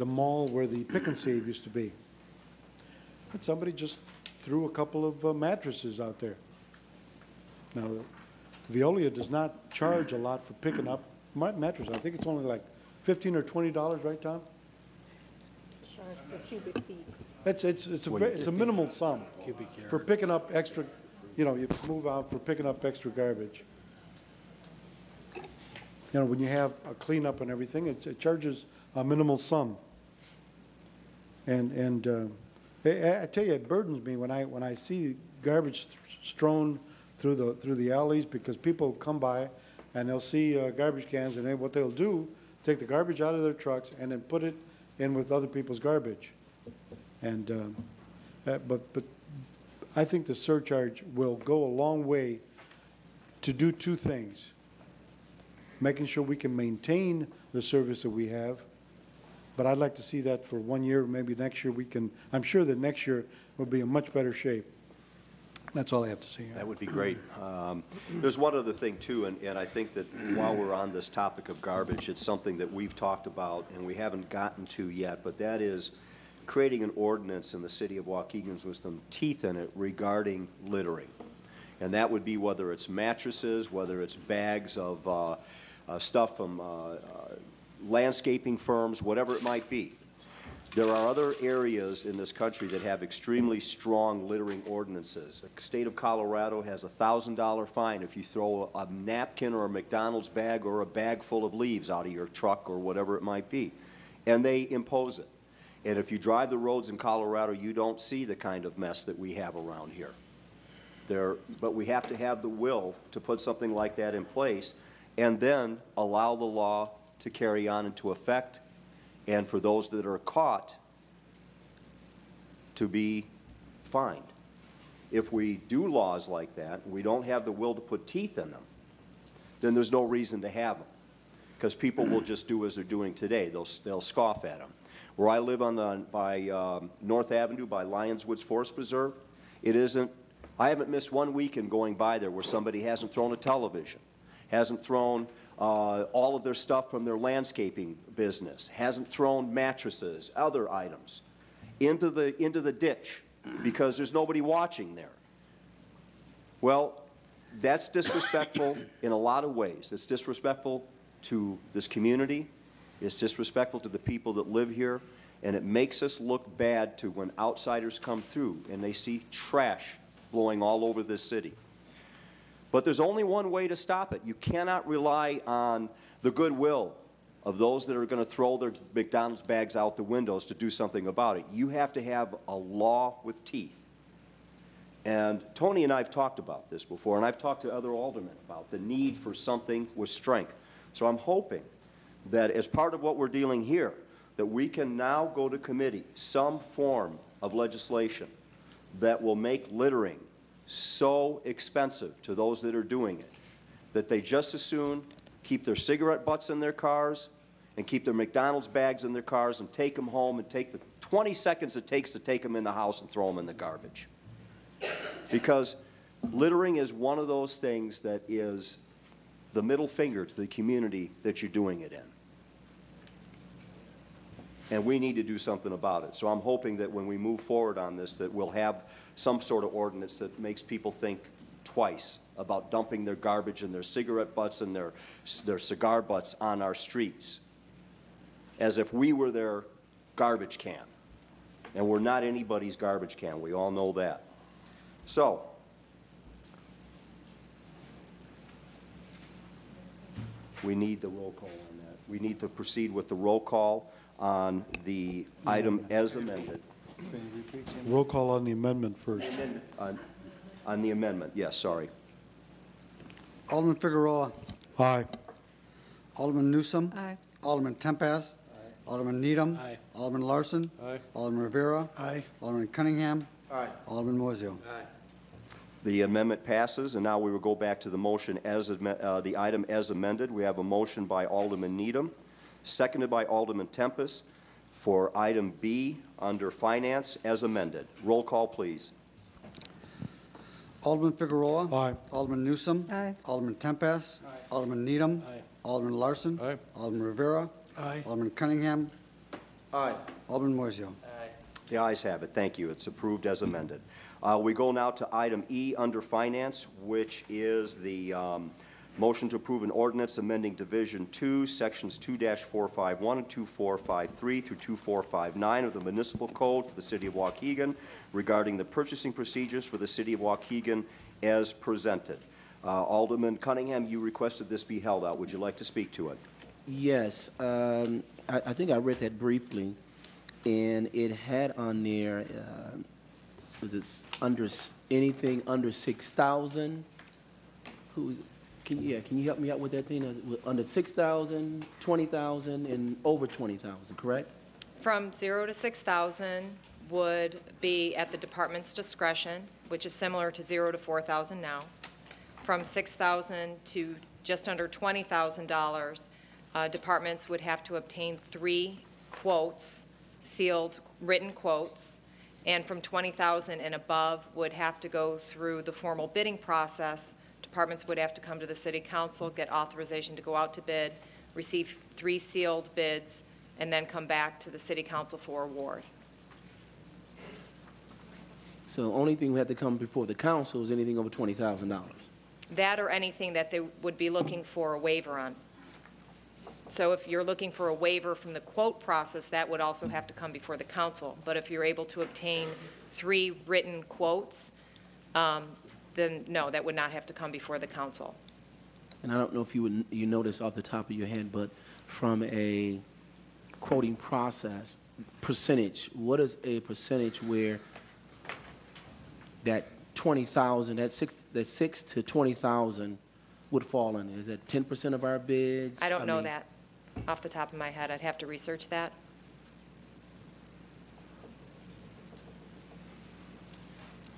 mall where the Pick and Save used to be. And somebody just threw a couple of mattresses out there. Now, Veolia does not charge a lot for picking up mattresses. I think it's only like $15 or $20, right, Tom? Charge per cubic feet. It's a minimal sum for picking up extra, you move out for picking up extra garbage. When you have a cleanup and everything, it charges a minimal sum. And I tell you, it burdens me when I see garbage strewn through the alleys, because people come by and they'll see garbage cans, and what they'll do, take the garbage out of their trucks and then put it in with other people's garbage. And but I think the surcharge will go a long way to do two things: making sure we can maintain the service that we have. But I'd like to see that for 1 year, maybe next year we can. I'm sure that next year we'll be in much better shape. That's all I have to say. That would be great. There's one other thing, too, and I think that while we're on this topic of garbage, it's something that we've talked about and we haven't gotten to yet, but that is creating an ordinance in the city of Waukegan with some teeth in it regarding littering. And that would be whether it's mattresses, whether it's bags of stuff from landscaping firms, whatever it might be. There are other areas in this country that have extremely strong littering ordinances. The state of Colorado has a $1,000 fine if you throw a napkin or a McDonald's bag or a bag full of leaves out of your truck or whatever it might be. And they impose it. And if you drive the roads in Colorado, you don't see the kind of mess that we have around here. But we have to have the will to put something like that in place and then allow the law to carry on into effect, and for those that are caught to be fined. If we do laws like that, and we don't have the will to put teeth in them, then there's no reason to have them, because people will just do as they're doing today. They'll scoff at them. Where I live by North Avenue by Lions Woods Forest Preserve, I haven't missed 1 weekend going by there where somebody hasn't thrown a television, hasn't thrown all of their stuff from their landscaping business, hasn't thrown mattresses, other items into the ditch because there's nobody watching there. Well, that's disrespectful in a lot of ways. It's disrespectful to this community. It's disrespectful to the people that live here, and it makes us look bad to when outsiders come through and they see trash blowing all over this city. But there's only one way to stop it. You cannot rely on the goodwill of those that are going to throw their McDonald's bags out the windows to do something about it. You have to have a law with teeth. And Tony and I have talked about this before, and I've talked to other aldermen about the need for something with strength. So I'm hoping that as part of what we're dealing here, that we can now go to committee some form of legislation that will make littering so expensive to those that are doing it that they just as soon keep their cigarette butts in their cars and keep their McDonald's bags in their cars and take them home and take the 20 seconds it takes to take them in the house and throw them in the garbage. Because littering is one of those things that is the middle finger to the community that you're doing it in. And we need to do something about it. So I'm hoping that when we move forward on this, that we'll have some sort of ordinance that makes people think twice about dumping their garbage and their cigarette butts and their cigar butts on our streets, as if we were their garbage can. And we're not anybody's garbage can. We all know that. So, we need the roll call on that. We need to proceed with the roll call on the item as amended. Roll call on the amendment first. On the amendment, yes, sorry. Alderman Figueroa. Aye. Alderman Newsom. Aye. Alderman Tempest. Alderman Needham. Aye. Alderman Larson. Aye. Alderman Rivera. Aye. Alderman Cunningham. Aye. Alderman Moiseo. Aye. The amendment passes, and now we will go back to the motion as the item as amended. We have a motion by Alderman Needham, seconded by Alderman Tempest for item B under finance as amended. Roll call, please. Alderman Figueroa. Aye. Alderman Newsom. Aye. Alderman Tempest. Alderman Needham. Aye. Alderman Larson. Aye. Alderman Rivera. Aye. Alderman Cunningham. Aye. Alderman Moiseo. The ayes have it. Thank you. It's approved as amended. We go now to item E under finance, which is the motion to approve an ordinance amending Division 2, Sections 2-451 and 2453 through 2459 of the Municipal Code for the City of Waukegan regarding the purchasing procedures for the City of Waukegan as presented. Alderman Cunningham, you requested this be held out. Would you like to speak to it? Yes, I think I read that briefly, and it had on there, was it under anything under 6,000? Can you help me out with that, Tina? Under 6,000, 20,000, and over 20,000, correct? From 0 to 6,000 would be at the department's discretion, which is similar to 0 to 4,000 now. From 6,000 to just under $20,000, departments would have to obtain 3 quotes, sealed written quotes, and from 20,000 and above would have to go through the formal bidding process. Departments would have to come to the City Council, get authorization to go out to bid, receive 3 sealed bids, and then come back to the City Council for award. So the only thing we have to come before the council is anything over $20,000. That or anything that they would be looking for a waiver on. So if you're looking for a waiver from the quote process, that would also have to come before the council. But if you're able to obtain 3 written quotes, then no, that would not have to come before the council. And I don't know if you know this off the top of your head, but from a quoting process, percentage, what is a percentage where that 20,000, that 6 to 20,000 would fall in? Is that 10% of our bids? I don't know that off the top of my head. I'd have to research that.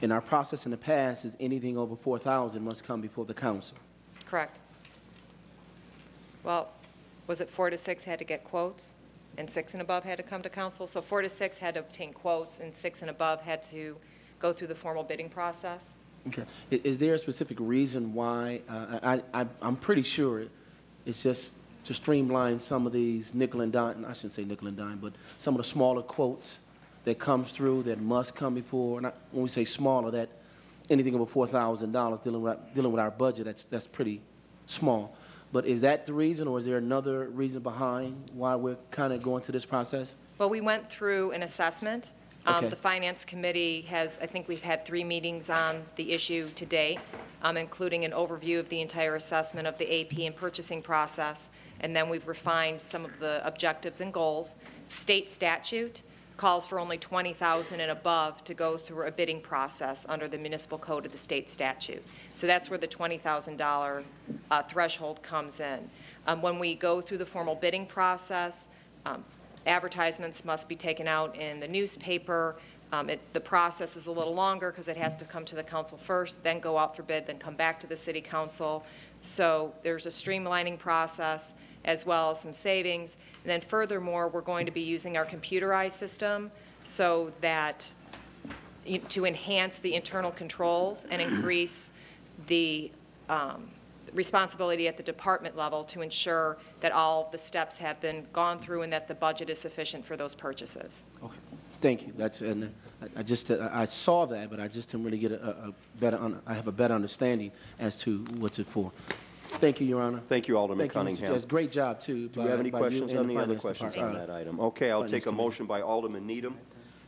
In our process in the past is anything over 4,000 must come before the council. Correct. Well, was it 4 to 6 had to get quotes, and 6 and above had to come to council? So 4 to 6 had to obtain quotes, and 6 and above had to go through the formal bidding process. Okay. Is there a specific reason why? I'm pretty sure it's just to streamline some of these nickel and dime, I shouldn't say nickel and dime, but some of the smaller quotes that comes through that must come before, not, when we say smaller, that anything over $4,000 dealing with our budget, that's pretty small. But is that the reason, or is there another reason behind why we're kind of going through this process? Well, we went through an assessment. Okay. The Finance Committee has, I think we've had 3 meetings on the issue to date, including an overview of the entire assessment of the AP and purchasing process, and then we've refined some of the objectives and goals. State statute calls for only 20,000 and above to go through a bidding process under the municipal code of the state statute. So that's where the $20,000 threshold comes in. When we go through the formal bidding process, advertisements must be taken out in the newspaper. The process is a little longer because it has to come to the council first, then go out for bid, then come back to the city council. So there's a streamlining process as well as some savings. And then furthermore, we're going to be using our computerized system so that to enhance the internal controls and increase the responsibility at the department level to ensure that all the steps have been gone through and that the budget is sufficient for those purchases. Okay, thank you. That's, and I saw that, but I just didn't really get a better, I have a better understanding as to what's it for. Thank you, Your Honor. Thank you, Alderman Thank you, Mr. Cunningham. Judge. Great job, too. Do you have any questions, any other questions on that item? Okay, I'll take a motion by Alderman Needham,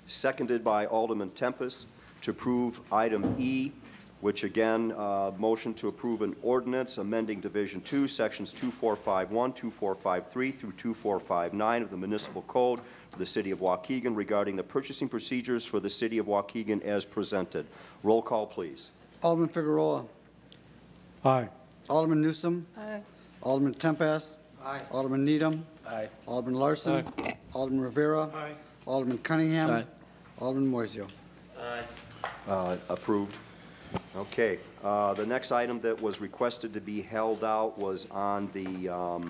seconded by Alderman Tempest, to approve item E, which again, motion to approve an ordinance amending Division 2, Sections 2451, 2453 through 2459 of the Municipal Code for the City of Waukegan regarding the purchasing procedures for the City of Waukegan as presented. Roll call, please. Alderman Figueroa. Aye. Alderman Newsom. Aye. Alderman Tempest. Aye. Alderman Needham. Aye. Alderman Larson. Aye. Alderman Rivera. Aye. Alderman Cunningham. Aye. Alderman Moiseo. Approved. Okay. The next item that was requested to be held out was on the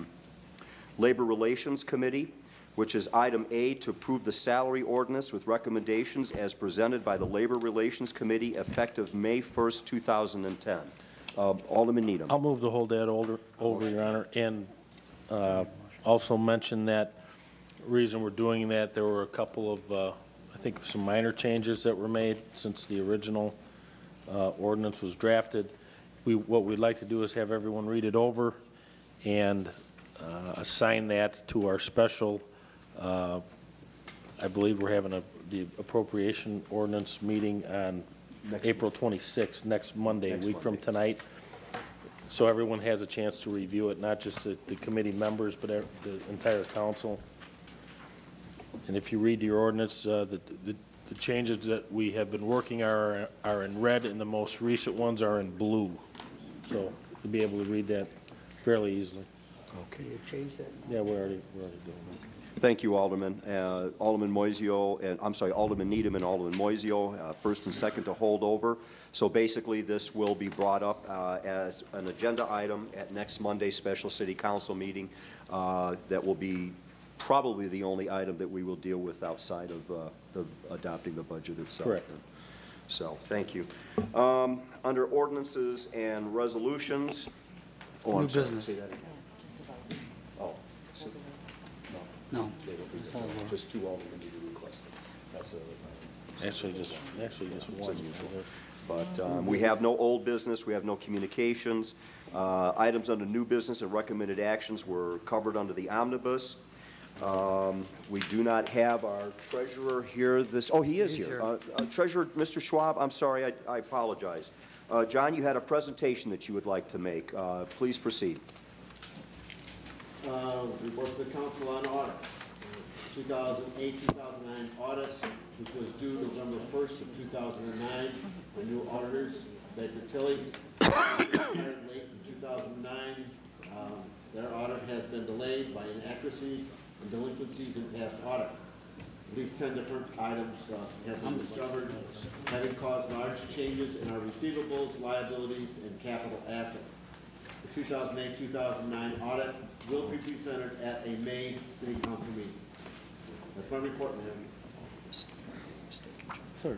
Labor Relations Committee, which is item A, to approve the salary ordinance with recommendations as presented by the Labor Relations Committee effective May 1st, 2010. Alderman Needham. I'll move to hold that over, Your Honor, and also mention that reason we're doing that, there were a couple of, I think, some minor changes that were made since the original ordinance was drafted. What we'd like to do is have everyone read it over and assign that to our special, I believe we're having the appropriation ordinance meeting on April 26th, next Monday, a week from tonight. So everyone has a chance to review it, not just the committee members, but the entire council. And if you read your ordinance, the changes that we have been working are in red, and the most recent ones are in blue. So you'll be able to read that fairly easily. Okay, you changed that? Yeah, we're already doing that. Thank you, Alderman. Alderman Moiseo, and I'm sorry, Alderman Needham and Alderman Moiseo, first and second to hold over. So basically, this will be brought up as an agenda item at next Monday's special city council meeting. That will be probably the only item that we will deal with outside of adopting the budget itself. Correct. So, thank you. Under ordinances and resolutions. Oh, I'm New sorry. business. Say that again. Oh. So, No. just two aldermen need to request it. That's Actually, just one. unusual. But we have no old business, we have no communications. Items under new business and recommended actions were covered under the omnibus. We do not have our treasurer here oh, he is here. Treasurer, Mr. Schwab, I'm sorry, I apologize. John, you had a presentation that you would like to make. Please proceed. Report to the council on audit. 2008-2009 audit, which was due November 1st of 2009. The new auditors, Baker Tilly, hired late in 2009. Their audit has been delayed by inaccuracies and delinquencies in past audit. At least 10 different items have been discovered, having caused large changes in our receivables, liabilities, and capital assets. The 2008-2009 audit will be presented at a May City Council meeting. That's my report, ma'am. Sir.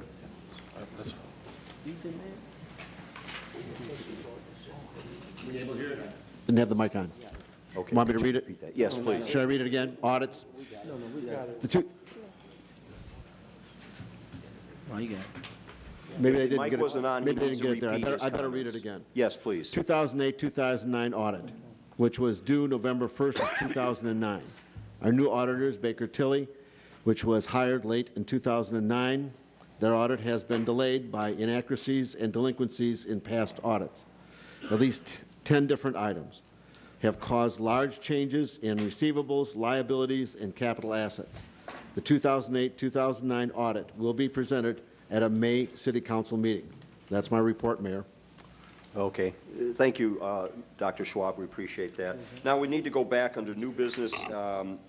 That's fine. Were you able to hear that? Didn't have the mic on. Okay. Want me to read it? Yes, please. Should I read it again? Audits? No, we got it. The two, Oh, you got it. maybe they If the didn't mic get it. wasn't on, he Maybe they needs didn't to get it there. repeat I his better read it comments. again. Yes, please. 2008-2009 audit, which was due November 1st of 2009. Our new auditors, Baker Tilly, which was hired late in 2009. Their audit has been delayed by inaccuracies and delinquencies in past audits. At least 10 different items have caused large changes in receivables, liabilities, and capital assets, The 2008-2009 audit will be presented at a May City Council meeting. That's my report, Mayor. Okay. Thank you, Dr. Schwab. We appreciate that. Now, we need to go back under new business and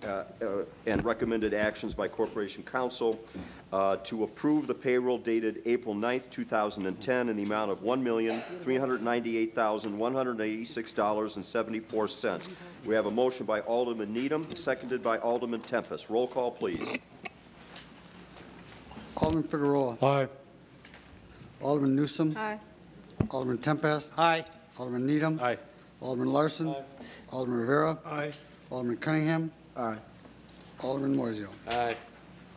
recommended actions by Corporation Council to approve the payroll dated April 9th, 2010 in the amount of $1,398,186.74. We have a motion by Alderman Needham, seconded by Alderman Tempest. Roll call, please. Alderman Figueroa. Aye. Alderman Newsom. Aye. Alderman Tempest. Aye. Alderman Needham. Aye. Alderman Larson. Aye. Alderman Rivera. Aye. Alderman Cunningham. Aye. Alderman Moiseo. Aye.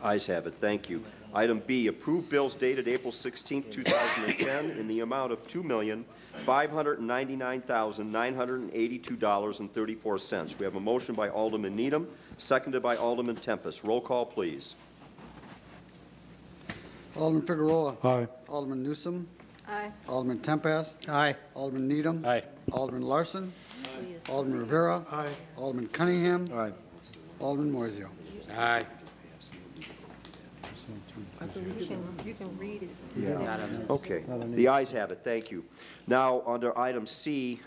Ayes have it. Thank you. Item B, approve bills dated April 16, 2010 in the amount of $2,599,982.34. We have a motion by Alderman Needham, seconded by Alderman Tempest. Roll call, please. Alderman Figueroa. Aye. Alderman Newsom. Aye. Alderman Tempest. Aye. Alderman Needham. Aye. Alderman Larson. Alderman Rivera. Aye. Alderman Cunningham. Aye. Alderman Moiseo. Aye. You can read it. Okay. The ayes have it. Thank you. Now, under item C,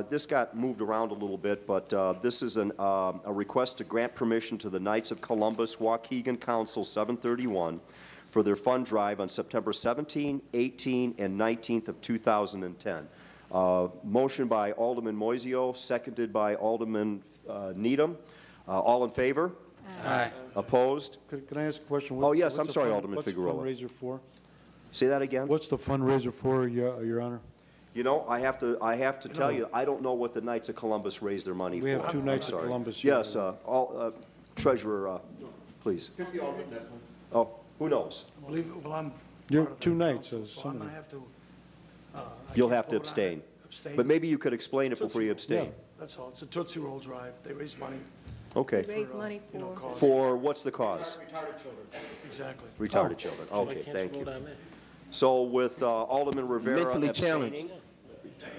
this got moved around a little bit, but this is a request to grant permission to the Knights of Columbus Waukegan Council 731 for their fund drive on September 17, 18, and 19th of 2010. Motion by Alderman Moiseo, seconded by Alderman Needham. All in favor? Aye. Opposed? Can I ask a question? Oh, yes, I'm What's the sorry, fund- Alderman Figueroa. What's the fundraiser for? Say that again? What's the fundraiser for, Your Honor? You know, I have to tell you, I don't know what the Knights of Columbus raise their money for. We have two I'm Knights of sorry. Columbus here. Yes, Treasurer, please. Oh, who knows? Well, I'm You're part of the two Knights, council, so so I'm somebody- going to have to. I You'll can't have to vote on it. abstain. Abstain. But maybe you could explain it before you Tootsie abstain. That's all. It's a Tootsie Roll drive. They raise money. Okay. Raise money you know, for. cause. For, what's the cause? Exactly. Retarded children. Okay, Can't thank vote you. on that. So with Alderman Rivera Mentally abstaining,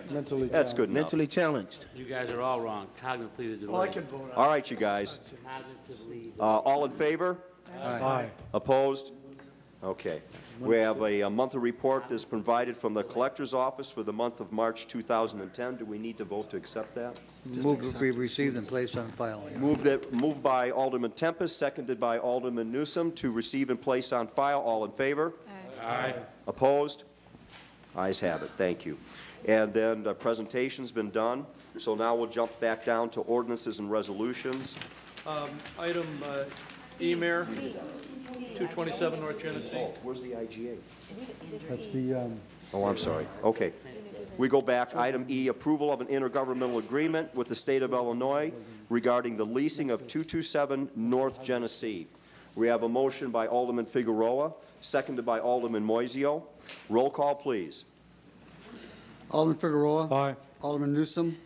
Mentally that's good enough. Mentally challenged. You guys are all wrong. Cognitively Well, I can vote on it. All right, you guys. Cognitively. All in favor? Aye. Opposed? Okay. We have a monthly report that's provided from the Collector's Office for the month of March 2010. Do we need to vote to accept that? Move to be received and placed on file. Moved by Alderman Tempest, seconded by Alderman Newsom to receive and place on file. All in favor? Aye. Opposed? Ayes have it. Thank you. And then the presentation's been done. So now we'll jump back down to ordinances and resolutions. Item E, Mayor, 227 North Genesee. Where's the IGA? That's the, Oh, I'm sorry. Okay. We go back. Item E, approval of an intergovernmental agreement with the state of Illinois regarding the leasing of 227 North Genesee. We have a motion by Alderman Figueroa, seconded by Alderman Moiseo. Roll call, please. Alderman Figueroa. aye. Alderman Newsom.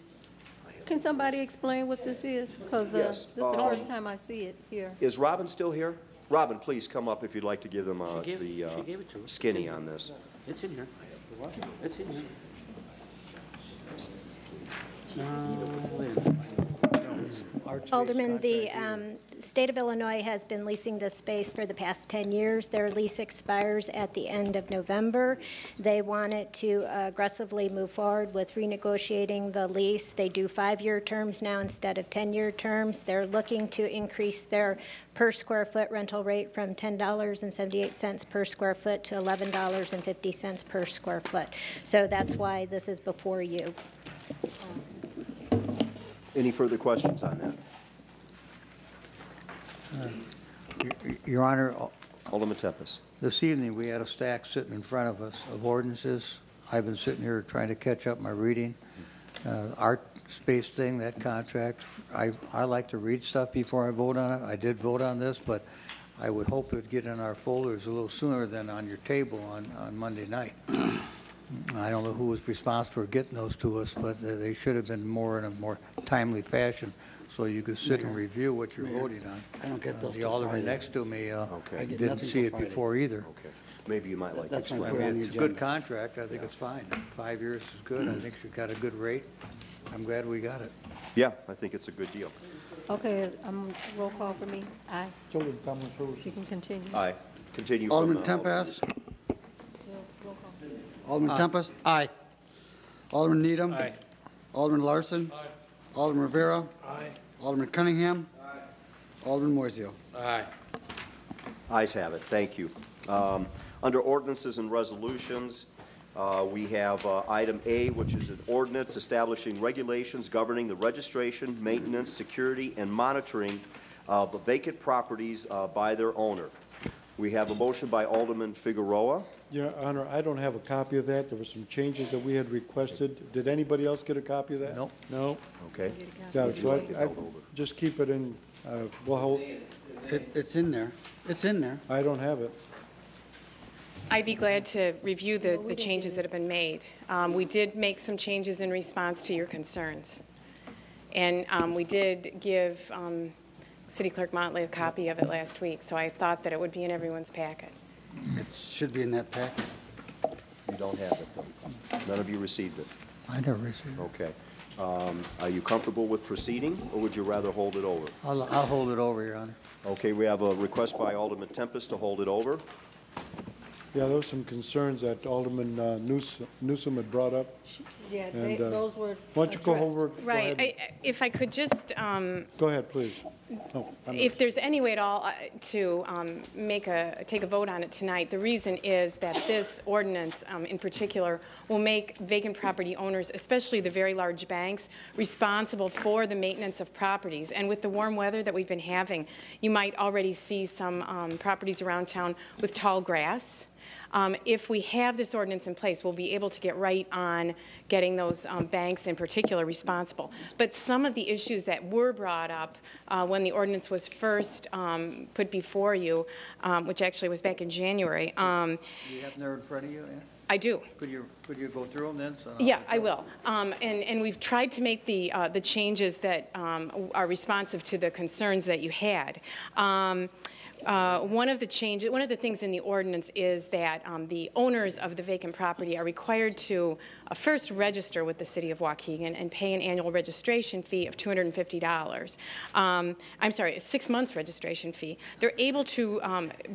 Can somebody explain what this is? Because Yes. this is the first time I see it here. Is Robin still here? Robin, please come up if you'd like to give them She gave it to us. skinny on this. It's in here. It's in here. Wait a minute. Alderman, the state of Illinois has been leasing this space for the past 10 years. Their lease expires at the end of November. They wanted to aggressively move forward with renegotiating the lease. They do 5-year terms now instead of 10-year terms. They're looking to increase their per square foot rental rate from $10.78 per square foot to $11.50 per square foot. So that's why this is before you. Any further questions on that? Your Honor, Alderman Tempest. this evening, we had a stack sitting in front of us of ordinances. I've been sitting here trying to catch up my reading. Art space thing, that contract, I like to read stuff before I vote on it. I did vote on this, but I would hope it would get in our folders a little sooner than on your table on Monday night. I don't know who was responsible for getting those to us, but they should have been more in a more timely fashion, so you could sit and review what you're voting on. I don't get those The till alderman Friday. next to me Okay. didn't see it before either. Okay. Maybe you might like to That's my I explain. mean, on it's the a good agenda. contract. I think it's fine. 5 years is good. I think you got a good rate. I'm glad we got it. Yeah, I think it's a good deal. Okay, roll call for me. Aye. You can continue. Aye. Continue. Alderman from, Tempest. Roll call. Alderman Tempest. Aye. Alderman Needham. Aye. Alderman Larson. Aye. Alderman Rivera. Aye. Alderman Cunningham. Alderman Moiseo. Aye. Ayes have it. Thank you. Under ordinances and resolutions, we have item A, which is an ordinance establishing regulations governing the registration, maintenance, security, and monitoring of vacant properties by their owner. We have a motion by Alderman Figueroa. Your Honor, I don't have a copy of that. There were some changes that we had requested. Did anybody else get a copy of that? Nope. No? Okay. Yeah, so I just keep it in, we'll hold, It's in there. It's in there. I don't have it. I'd be glad to review the changes that have been made. We did make some changes in response to your concerns. And we did give City Clerk Motley a copy of it last week, so I thought that it would be in everyone's packet. It should be in that packet. You don't have it, though. None of you received it. I never received it. Okay. Are you comfortable with proceeding, or would you rather hold it over? I'll hold it over, Your Honor. Okay, we have a request by Alderman Tempest to hold it over. Yeah, there were some concerns that Alderman Newsom had brought up. Yeah, And, those were Why don't you go addressed. over? Go Right. ahead. If I could just, Go ahead, please. Oh, if there's any way at all to take a vote on it tonight, the reason is that this ordinance in particular will make vacant property owners, especially the very large banks, responsible for the maintenance of properties. And with the warm weather that we've been having, you might already see some properties around town with tall grass. If we have this ordinance in place, we'll be able to get right on getting those banks in particular responsible. But some of the issues that were brought up when the ordinance was first put before you, which actually was back in January. You have them there in front of you? Yeah? I do. Could you go through them then? So Yeah, I will. And we've tried to make the changes that are responsive to the concerns that you had. One of the things in the ordinance is that the owners of the vacant property are required to first register with the City of Waukegan and pay an annual registration fee of $250. I'm sorry, a 6 months registration fee. They're able to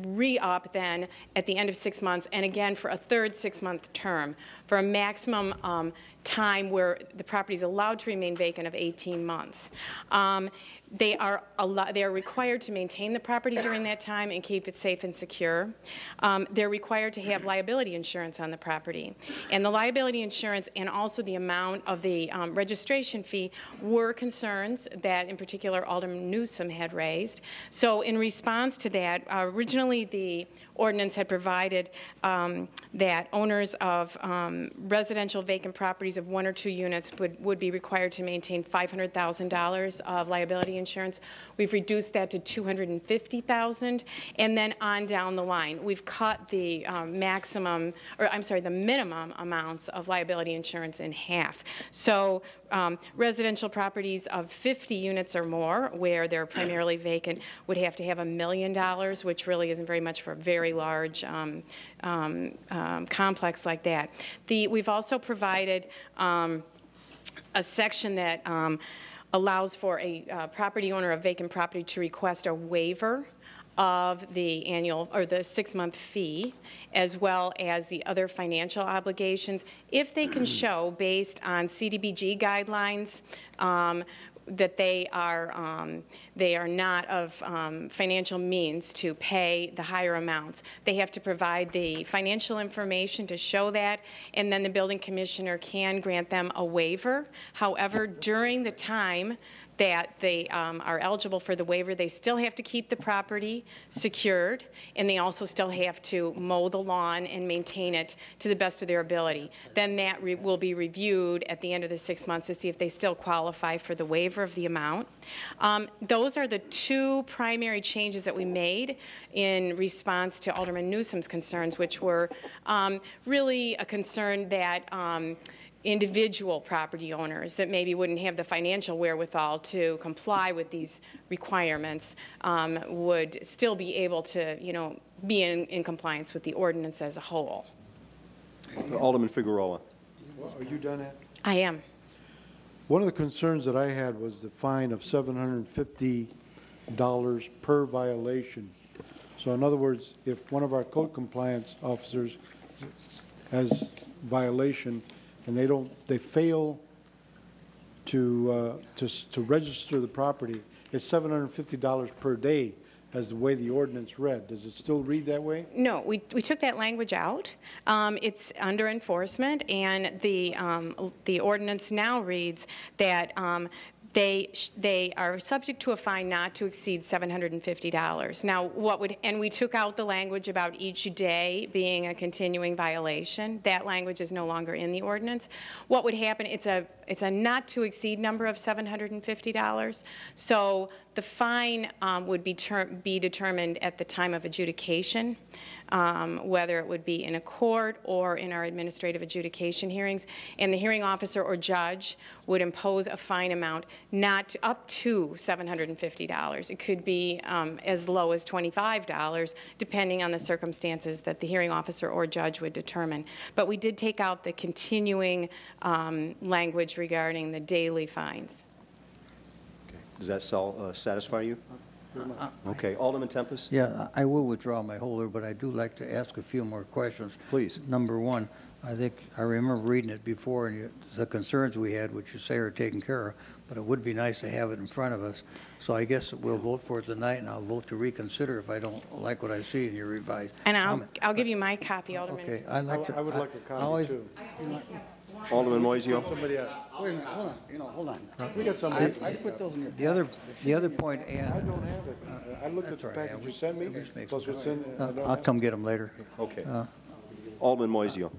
re-up then at the end of 6 months and again for a third 6-month term for a maximum time where the property is allowed to remain vacant of 18 months. They are required to maintain the property during that time and keep it safe and secure. They're required to have liability insurance on the property. And the liability insurance and also the amount of the registration fee were concerns that, in particular, Alderman Newsom had raised. So in response to that, originally the ordinance had provided that owners of residential vacant properties of 1 or 2 units would be required to maintain $500,000 of liability insurance. We've reduced that to $250,000, and then on down the line. We've cut the the minimum amounts of liability insurance in half. So residential properties of 50 units or more, where they're primarily vacant, would have to have $1 million, which really isn't very much for a very large complex like that. We've also provided a section that allows for a property owner of vacant property to request a waiver of the annual or the 6-month fee, as well as the other financial obligations, if they can show, based on CDBG guidelines, that they are not of financial means to pay the higher amounts. They have to provide the financial information to show that, and then the building commissioner can grant them a waiver. However, during the time that they are eligible for the waiver, they still have to keep the property secured, and they also still have to mow the lawn and maintain it to the best of their ability. Then that will be reviewed at the end of the 6 months to see if they still qualify for the waiver of the amount. Those are the 2 primary changes that we made in response to Alderman Newsom's concerns, which were really a concern that individual property owners that maybe wouldn't have the financial wherewithal to comply with these requirements would still be able to, be in compliance with the ordinance as a whole. Alderman Figueroa. Are you done, Ed? I am. One of the concerns that I had was the fine of $750 per violation. So in other words, if one of our code compliance officers has violation and they fail to register the property, it's $750 per day as the way the ordinance read. Does it still read that way? No, we took that language out. It's under enforcement, and the ordinance now reads that they are subject to a fine not to exceed $750. Now, and we took out the language about each day being a continuing violation. That language is no longer in the ordinance. What would happen, it's a not to exceed number of $750. So the fine would be determined at the time of adjudication, whether it would be in a court or in our administrative adjudication hearings. And the hearing officer or judge would impose a fine amount not up to $750. It could be as low as $25, depending on the circumstances that the hearing officer or judge would determine. But we did take out the continuing language regarding the daily fines. Does that satisfy you? Okay, Alderman Tempest? Yeah, I will withdraw my holder, but I do like to ask a few more questions. Please. Number one, I think I remember reading it before, and the concerns we had, which you say are taken care of, but it would be nice to have it in front of us. So I guess we'll vote for it tonight, and I'll vote to reconsider if I don't like what I see in your revised. And I'll give you my copy, Alderman. Okay, I would like a copy too. Alderman Moiseo? Somebody else. Wait a minute, hold on, hold on. We got somebody. I put those in your. The other point, and I don't have it. I looked at the package you sent me, plus what's in. I'll come get them later. Okay. Alderman Moiseo?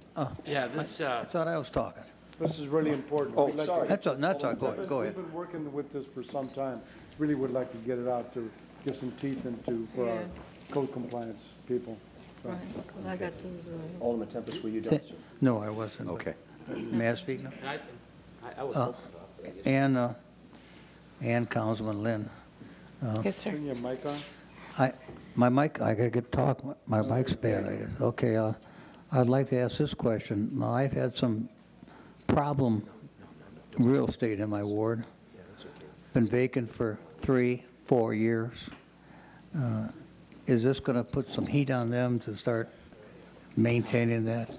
Yeah, this, I thought I was talking. This is really important. Oh, We'd like to- sorry. That's all, go ahead. We've been working with this for some time. Really would like to get it out to give some teeth into for our code compliance people. So- Right, because I got those. Alderman Tempest, were you done, sir? No, I wasn't. but- Okay. May I speak now? I was hoping about it. And Councilman Lynn. Yes, sir. Turn your mic on. My mic, I gotta get talk, my mic's bad, I guess. Okay, I'd like to ask this question. Now, I've had some problem real estate in my ward. Been vacant for 3-4 years. Is this gonna put some heat on them to start maintaining that?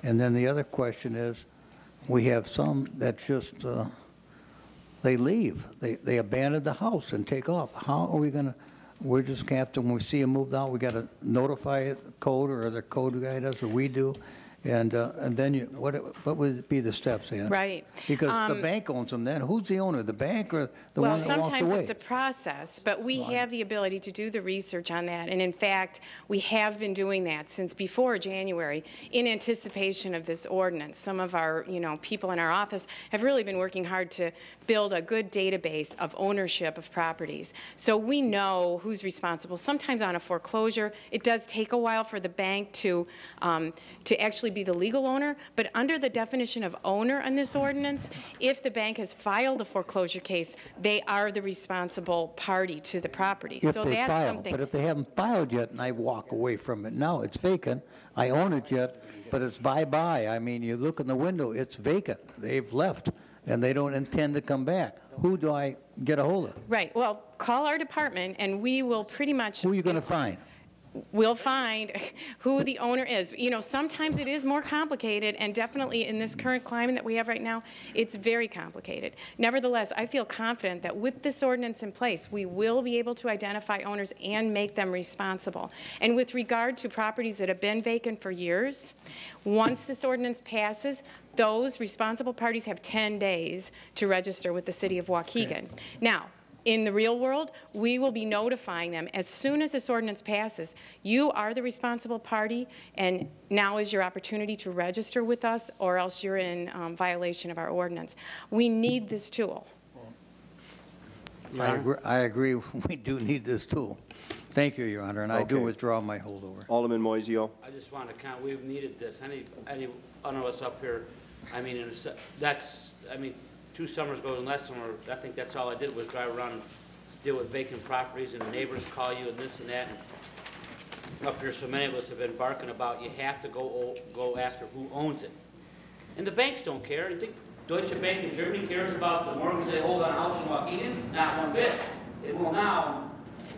And then the other question is, we have some that just, they leave. They abandon the house and take off. How are we going to, we're just going to have to, when we see them moved out, we got to notify the code, or the code guy does, or we do. And then what would be the steps, Ann? Right. Because the bank owns them then. Who's the owner, the bank or the one that walks away? Well, sometimes it's a process, but we have the ability to do the research on that. And in fact, we have been doing that since before January in anticipation of this ordinance. Some of our, people in our office have really been working hard to build a good database of ownership of properties. So we know who's responsible. Sometimes on a foreclosure, it does take a while for the bank to actually be the legal owner, but under the definition of owner in this ordinance, if the bank has filed a foreclosure case, they are the responsible party to the property. If So they that's file, something. but if they haven't filed yet and I walk away from it, now it's vacant, I own it yet, but it's bye-bye. I mean, you look in the window, it's vacant. They've left, and they don't intend to come back. Who do I get a hold of? Right. Well, call our department, and we will pretty much. Who are you going to find? We'll find who the owner is. Sometimes it is more complicated, and definitely in this current climate that we have right now, it's very complicated. Nevertheless, I feel confident that with this ordinance in place, we will be able to identify owners and make them responsible. And with regard to properties that have been vacant for years, once this ordinance passes, those responsible parties have 10 days to register with the City of Waukegan. Okay. Now, in the real world, we will be notifying them as soon as this ordinance passes. You are the responsible party, and now is your opportunity to register with us, or else you're in violation of our ordinance. We need this tool. I agree. We do need this tool. Thank you, Your Honor, and I do withdraw my holdover. Alderman Moiseo. I just want to count, we've needed this. Any one of us up here, that's 2 summers ago and last summer, I think that's all I did was drive around and deal with vacant properties, and the neighbors call you and this and that. And up here, so many of us have been barking about you have to go after who owns it. And the banks don't care. Deutsche Bank in Germany cares about the mortgage they hold on a house in Waukegan? Not one bit. It will now.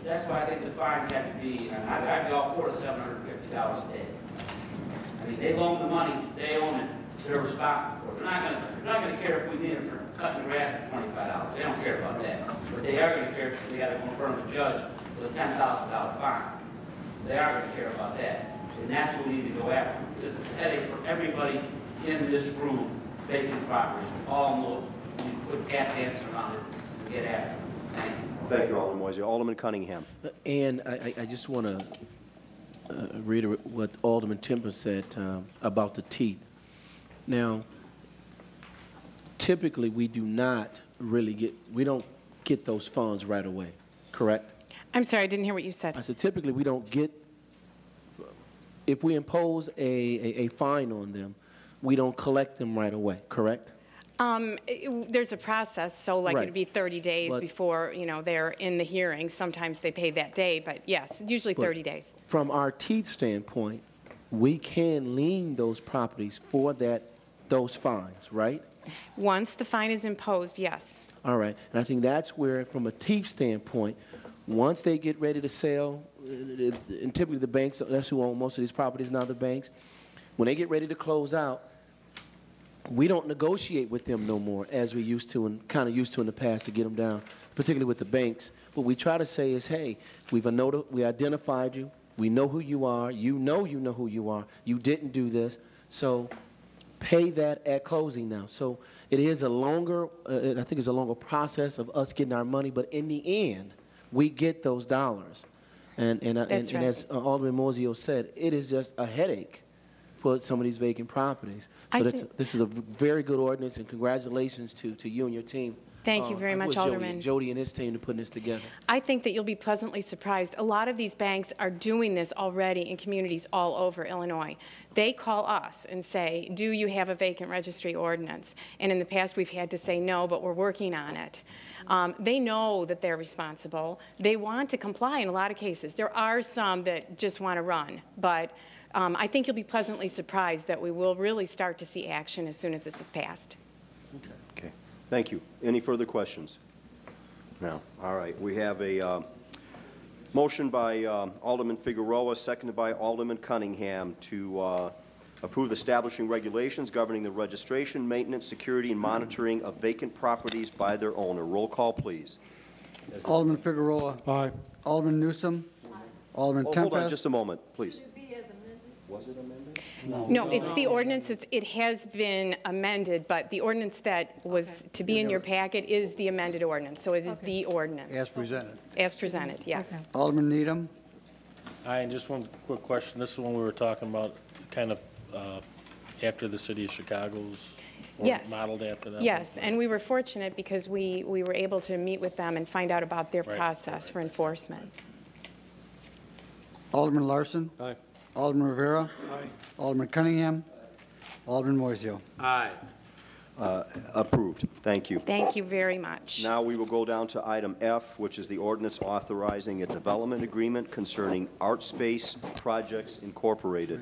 That's why I think the fines have to be, and I'd be all for $750 a day. I mean, they loan the money, they own it, they're responsible for it. They're not going to care if we need it for cutting the grass for $25. They don't care about that. But they are going to care if they got to go in front of a judge with a $10,000 fine. They are going to care about that. And that's what we need to go after. Because it's a headache for everybody in this room, vacant properties. We all know it. You put tap dancing around it and get after it. Thank you. Thank you, Alderman Moisey. Alderman Cunningham. And I just want to reiterate what Alderman Timber said about the teeth. Now, typically we do not really we don't get those funds right away, correct? I'm sorry, I didn't hear what you said. I said typically we don't get, if we impose a fine on them, we don't collect them right away, correct? There's a process, so like Right. it'd be 30 days But- before, you know, they're in the hearing. Sometimes they pay that day, but yes, usually But 30 days. From our teeth standpoint, we can lien those properties for those fines, right? Once the fine is imposed, yes. All right, and I think that's where, from a teeth standpoint, once they get ready to sell, and typically the banks, that's who own most of these properties now, the banks, when they get ready to close out, we don't negotiate with them no more as we used to and kind of used to in the past to get them down, particularly with the banks. What we try to say is, hey, we identified you, we know who you are, you know who you are, you didn't do this, so pay that at closing now. So it is a longer, I think it's a longer process of us getting our money, but in the end, we get those dollars. And as Alderman Mosio said, it is just a headache for some of these vacant properties. So this is a very good ordinance, and congratulations to you and your team. Thank you very much, Alderman. Jody and his team to putting this together. I think that you'll be pleasantly surprised. A lot of these banks are doing this already in communities all over Illinois. They call us and say, do you have a vacant registry ordinance? And in the past, we've had to say no, but we're working on it. They know that they're responsible. They want to comply in a lot of cases. There are some that just want to run, but I think you'll be pleasantly surprised that we will really start to see action as soon as this is passed. Okay. Thank you. Any further questions? No. All right. We have a motion by Alderman Figueroa, seconded by Alderman Cunningham, to approve establishing regulations governing the registration, maintenance, security, and monitoring of vacant properties by their owner. Roll call, please. Alderman Figueroa. Aye. Alderman Newsom. Alderman Tempest. Hold on just a moment, please. Was it amended? No, it's the ordinance. It has been amended, but the ordinance that was to be in your packet is the amended ordinance. So it is the ordinance. As presented. As presented, yes. Alderman Needham. Aye, and just one quick question. This is one we were talking about kind of after the city of Chicago's, or Yes. modeled after that. Yes, and we were fortunate because we were able to meet with them and find out about their Right. process for enforcement. Alderman Larson. Aye. Alderman Rivera. Aye. Alderman Cunningham. Alderman Moiseo. Aye. Approved. Thank you. Thank you very much. Now we will go down to item F, which is the ordinance authorizing a development agreement concerning Art Space Projects Incorporated.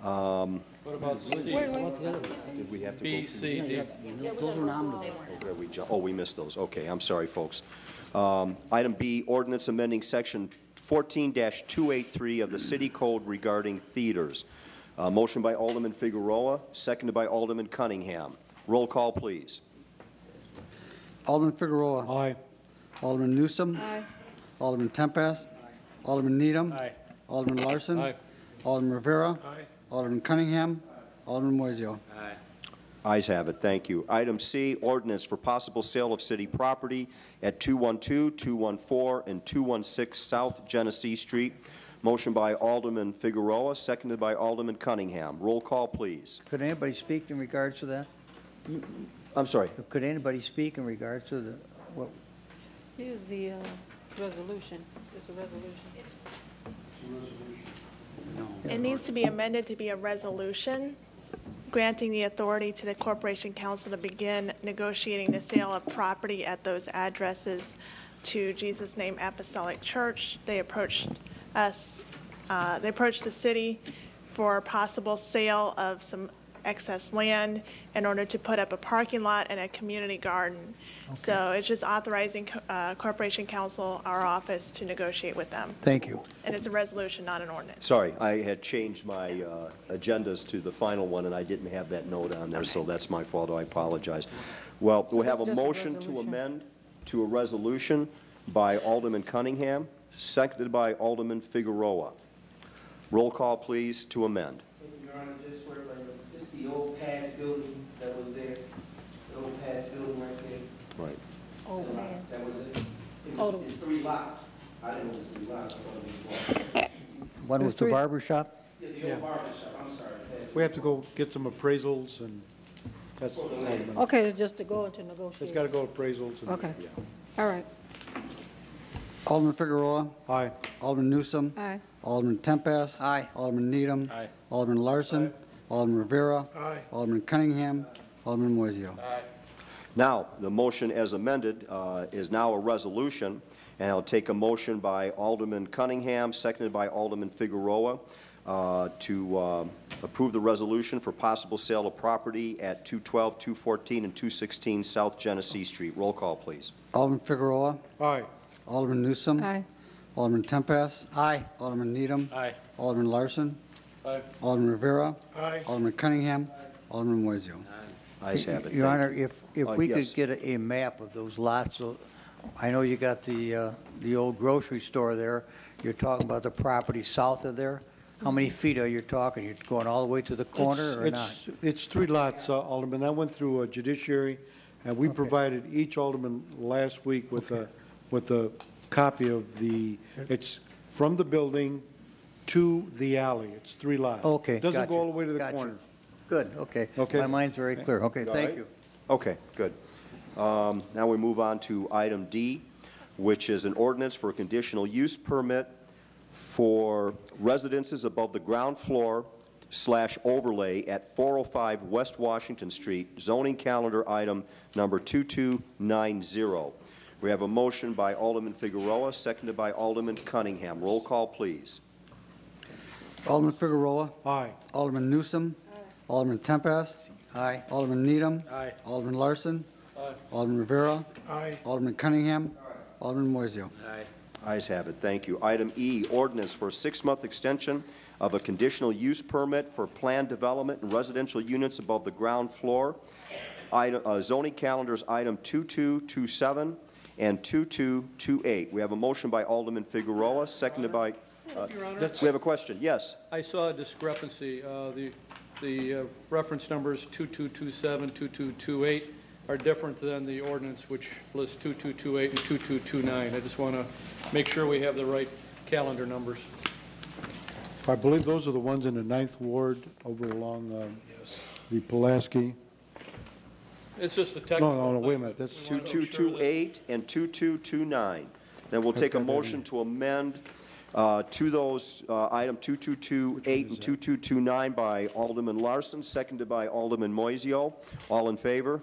What about C? Did we have to B, go? C, D? Those are nominal. We missed those. Okay, I'm sorry, folks. Item B, ordinance amending section 14-283 of the City Code regarding theaters. Motion by Alderman Figueroa, seconded by Alderman Cunningham. Roll call, please. Alderman Figueroa. Aye. Alderman Newsom. Aye. Alderman Tempest. Alderman Needham. Aye. Alderman Larson. Aye. Alderman Rivera. Aye. Alderman Cunningham. Alderman Moiseo. Aye. Ayes have it. Thank you. Item C, ordinance for possible sale of city property at 212, 214, and 216 South Genesee Street. Motion by Alderman Figueroa, seconded by Alderman Cunningham. Roll call, please. Could anybody speak in regards to that? I'm sorry. Could anybody speak in regards to the, what? Here's the resolution. It's a resolution. It needs to be amended to be a resolution granting the authority to the Corporation Council to begin negotiating the sale of property at those addresses to Jesus Name Apostolic Church. They approached us, they approached the city for possible sale of some excess land in order to put up a parking lot and a community garden. So it's just authorizing Corporation Counsel, our office, to negotiate with them. Thank you. And it's a resolution, not an ordinance. Sorry, I had changed my agendas to the final one, and I didn't have that note on there, so that's my fault. I apologize. Well, we have a motion to amend to a resolution by Alderman Cunningham, seconded by Alderman Figueroa. Roll call, please, to amend. Your Honor, this is the old pad building that was there, the old pad building right there. Right. Old man. That was it. It's 3 lots. I didn't know it was 3 lots. I thought it was 1. One was the barber shop? Yeah, the old barber shop, I'm sorry. We have to go get some appraisals, and that's, Okay, it's just to go into it's negotiate. got to go appraisals. and- Okay. yeah. All right. Alderman Figueroa. Aye. Alderman Newsom. Aye. Alderman Tempest. Aye. Alderman Needham. Aye. Alderman Larson. Alderman Rivera. Aye. Alderman Cunningham. Alderman Moiseo. Now, the motion as amended is now a resolution, and I'll take a motion by Alderman Cunningham, seconded by Alderman Figueroa, to approve the resolution for possible sale of property at 212, 214, and 216 South Genesee Street. Roll call, please. Alderman Figueroa. Aye. Alderman Newsom. Aye. Alderman Tempest. Aye. Alderman Needham. Aye. Alderman Larson. Aye. Alderman Rivera. Aye. Alderman Cunningham. Alderman Moiseo. Ayes have it. Your Thank Honor, you. if we yes. could get a map of those lots, so I know you got the old grocery store there. You're talking about the property south of there. How many feet are you talking? You're going all the way to the corner or not? It's 3 lots, Alderman. I went through judiciary, and we provided each alderman last week with a copy of it's from the building to the alley. It's 3 lots. Okay, Doesn't gotcha, go all the way to the gotcha. corner. Good, okay. Okay. My mind's very clear. Okay, All thank right. you. Okay, good. Now we move on to item D, which is an ordinance for a conditional use permit for residences above the ground floor / overlay at 405 West Washington Street, zoning calendar item number 2290. We have a motion by Alderman Figueroa, seconded by Alderman Cunningham. Roll call, please. Alderman Figueroa. Aye. Alderman Newsom. Alderman Tempest. Aye. Alderman Needham. Aye. Alderman Larson. Aye. Alderman Rivera. Aye. Alderman Cunningham. Alderman Moiseo. Aye. Ayes have it. Thank you. Item E, ordinance for a 6-month extension of a conditional use permit for planned development and residential units above the ground floor. Zoning calendars item 2227 and 2228. We have a motion by Alderman Figueroa, seconded by, Your Honor, we have a question. Yes. I saw a discrepancy. The reference numbers 2227, 2228 are different than the ordinance, which lists 2228 and 2229. I just want to make sure we have the right calendar numbers. I believe those are the ones in the 9th Ward over along the Pulaski. It's just a technical No, wait a thing, minute. but That's we wanna make sure that- 2228 and 2229. Then we'll take a I've got that motion in. to amend to those item 2228 and 2229 by Alderman Larson, seconded by Alderman Moiseo. All in favor?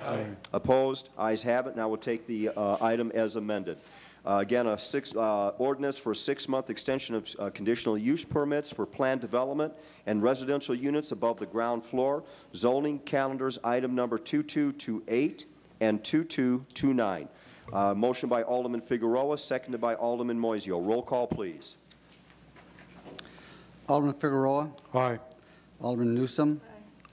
Aye. Opposed? Ayes have it. Now we'll take the item as amended. Again, ordinance for a 6-month extension of conditional use permits for planned development and residential units above the ground floor. Zoning calendars item number 2228 and 2229. Motion by Alderman Figueroa, seconded by Alderman Moiseo. Roll call, please. Alderman Figueroa. Aye. Alderman Newsom.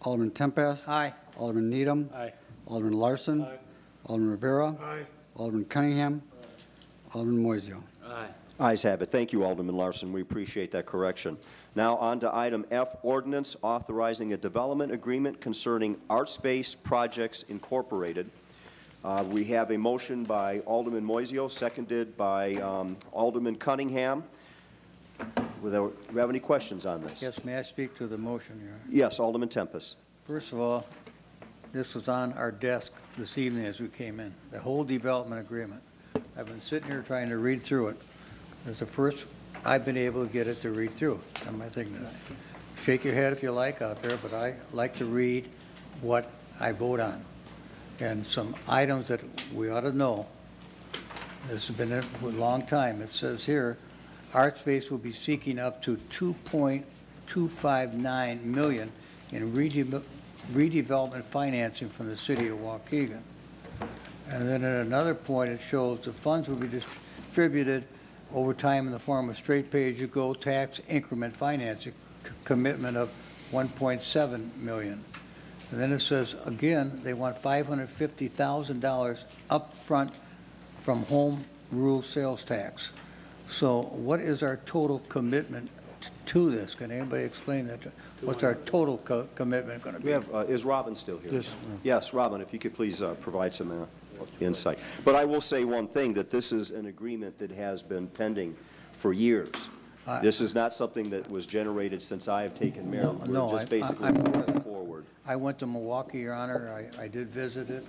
Alderman Tempest. Aye. Alderman Needham. Aye. Alderman Larson. Aye. Alderman Rivera. Aye. Alderman Cunningham. Alderman Moiseo. Aye. Ayes have it. Thank you, Alderman Larson. We appreciate that correction. Now on to item F, ordinance authorizing a development agreement concerning Art Space Projects Incorporated. We have a motion by Alderman Moiseo, seconded by Alderman Cunningham. Do we have any questions on this? Yes, may I speak to the motion, Your Honor? Yes, Alderman Tempest. First of all, this was on our desk this evening as we came in, the whole development agreement. I've been sitting here trying to read through it. It's the first I've been able to get it to read through. And I think that shake your head if you like out there, but I like to read what I vote on. And some items that we ought to know. This has been a long time. It says here, Art Space will be seeking up to $2.259 million in redevelopment financing from the city of Waukegan. And then at another point, it shows the funds will be distributed over time in the form of straight pay-as-you-go tax increment financing commitment of $1.7 million. And then it says, again, they want $550,000 upfront from home rule sales tax. So what is our total commitment to this? Can anybody explain that? What's our total commitment going to be? We have, is Robin still here? Yes. Yes, Robin, if you could please provide some insight. But I will say one thing, that this is an agreement that has been pending for years. This is not something that was generated since I have taken mayor. No, We're just basically moving forward. I went to Milwaukee, Your Honor. I did visit it.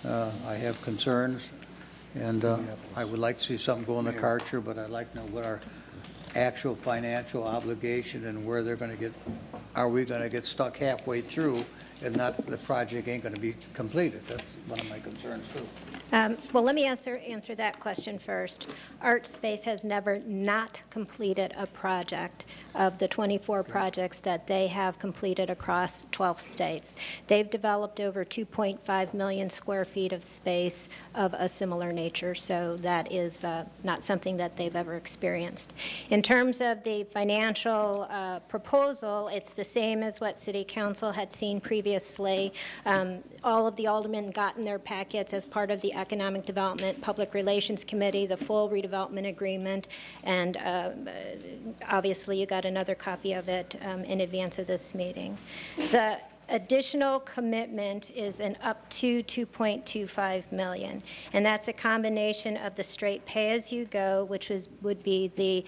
I have concerns, and I would like to see something go in the Karcher, but I'd like to know what our actual financial obligation and where they're going to get, are we going to get stuck halfway through and not, the project ain't going to be completed? That's one of my concerns, too. Well, let me answer that question first. ArtSpace has never not completed a project of the 24 projects that they have completed across 12 states. They've developed over 2.5 million square feet of space of a similar nature, so that is not something that they've ever experienced. In terms of the financial proposal, it's the same as what City Council had seen previously. All of the aldermen got in their packets as part of the Economic Development Public Relations Committee, the full redevelopment agreement, and obviously you got another copy of it in advance of this meeting. The additional commitment is an up to $2.25 million, and that's a combination of the straight pay-as-you-go, which would be the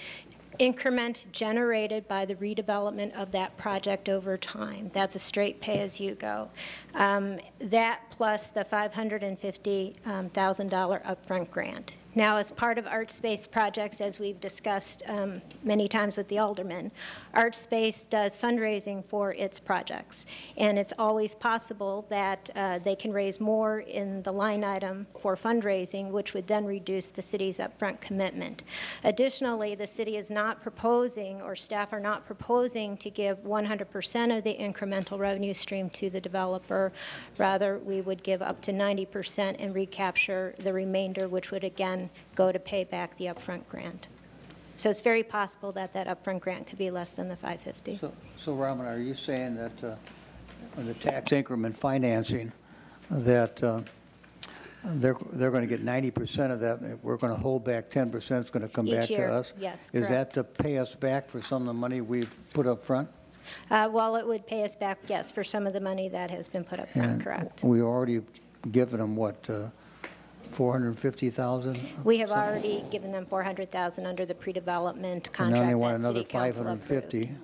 increment generated by the redevelopment of that project over time. That's a straight pay-as-you-go. That plus the $550,000 upfront grant. Now, as part of ArtSpace projects, as we've discussed many times with the aldermen, ArtSpace does fundraising for its projects, and it's always possible that they can raise more in the line item for fundraising, which would then reduce the city's upfront commitment. Additionally, the city is not proposing, or staff are not proposing, to give 100% of the incremental revenue stream to the developer. Rather, we would give up to 90% and recapture the remainder, which would again go to pay back the upfront grant. So it's very possible that that upfront grant could be less than the $550,000. So Robin, are you saying that on the tax increment financing, that they're going to get 90% of that, we're going to hold back 10%, it's going to come back to us? Yes, Is correct. that to pay us back for some of the money we've put up front? Well, it would pay us back, yes, for some of the money that has been put up front, And correct. we already given them, what, $450,000? We have already given them $400,000 under the pre-development contract. And now they want that another City Council approved. $550,000.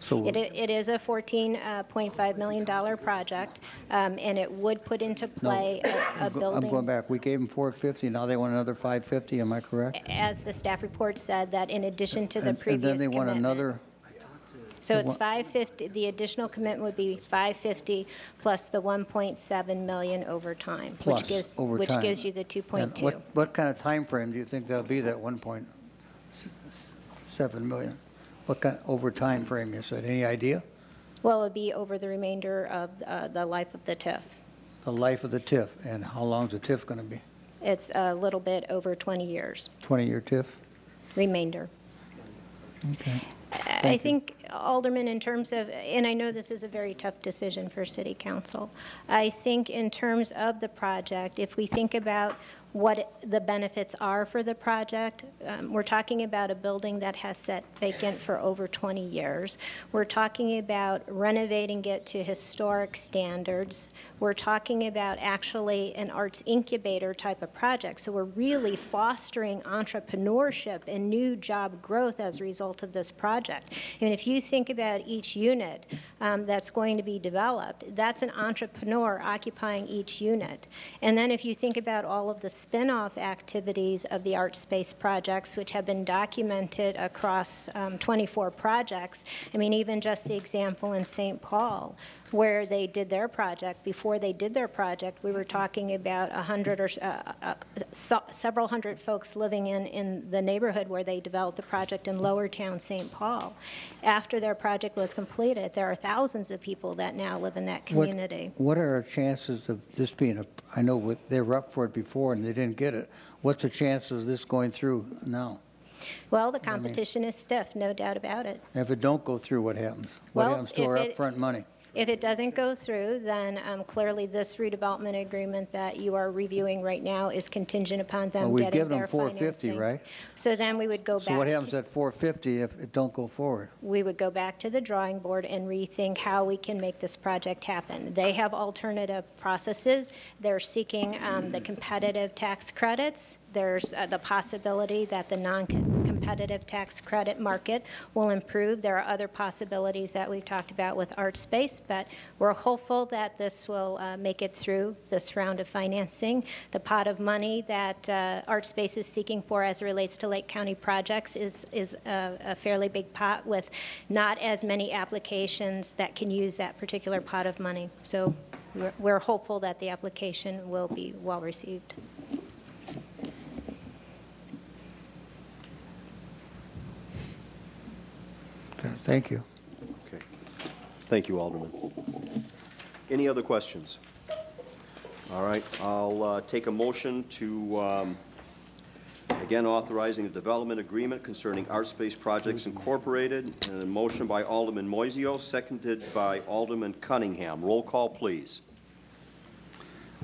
So It is a $14.5 million project, and it would put into play a building. I'm going back. We gave them $450,000. Now they want another $550,000. Am I correct? As the staff report said, that in addition to the previous And then they want commitment. another. So it's $550,000. The additional commitment would be $550,000 plus the $1.7 million over time, Plus which gives over which time. gives you the And 2.2. what kind of time frame do you think that'll be, that 1.7 million? What kind, over time frame, you said? Any idea? Well, it would be over the remainder of the life of the TIF. The life of the TIF, and how long's the TIF going to be? It's a little bit over 20 years, 20-year TIF? remainder. Okay. I think, Alderman, in terms of, and I know this is a very tough decision for City Council, I think in terms of the project, if we think about what the benefits are for the project, we're talking about a building that has sat vacant for over 20 years. We're talking about renovating it to historic standards. We're talking about actually an arts incubator type of project. So we're really fostering entrepreneurship and new job growth as a result of this project. And if you think about each unit that's going to be developed, that's an entrepreneur occupying each unit. And then if you think about all of the spin-off activities of the art space projects, which have been documented across 24 projects. I mean, even just the example in St. Paul, where they did their project. Before they did their project, we were talking about 100 or several hundred folks living in the neighborhood where they developed the project in Lower Town, St. Paul. After their project was completed, there are thousands of people that now live in that community. What are our chances of this being I know they were up for it before and they didn't get it. What's the chances of this going through now? Well, the competition is stiff, no doubt about it. If it don't go through, what happens? What happens to our upfront money? If it doesn't go through, then clearly this redevelopment agreement that you are reviewing right now is contingent upon them We've getting given them their $450, financing. right? So then we would go back. So what happens at $450 if it don't go forward? We would go back to the drawing board and rethink how we can make this project happen. They have alternative processes. They're seeking the competitive tax credits. There's the possibility that the non-competitive tax credit market will improve. There are other possibilities that we've talked about with art space, but we're hopeful that this will make it through this round of financing. The pot of money that art space is seeking for as it relates to Lake County projects is a fairly big pot with not as many applications that can use that particular pot of money. So we're hopeful that the application will be well received. Thank you. Okay. Thank you, Alderman. Any other questions? All right, I'll take a motion to, again, authorizing a development agreement concerning Art Space Projects Incorporated, and a motion by Alderman Moiseo, seconded by Alderman Cunningham. Roll call, please.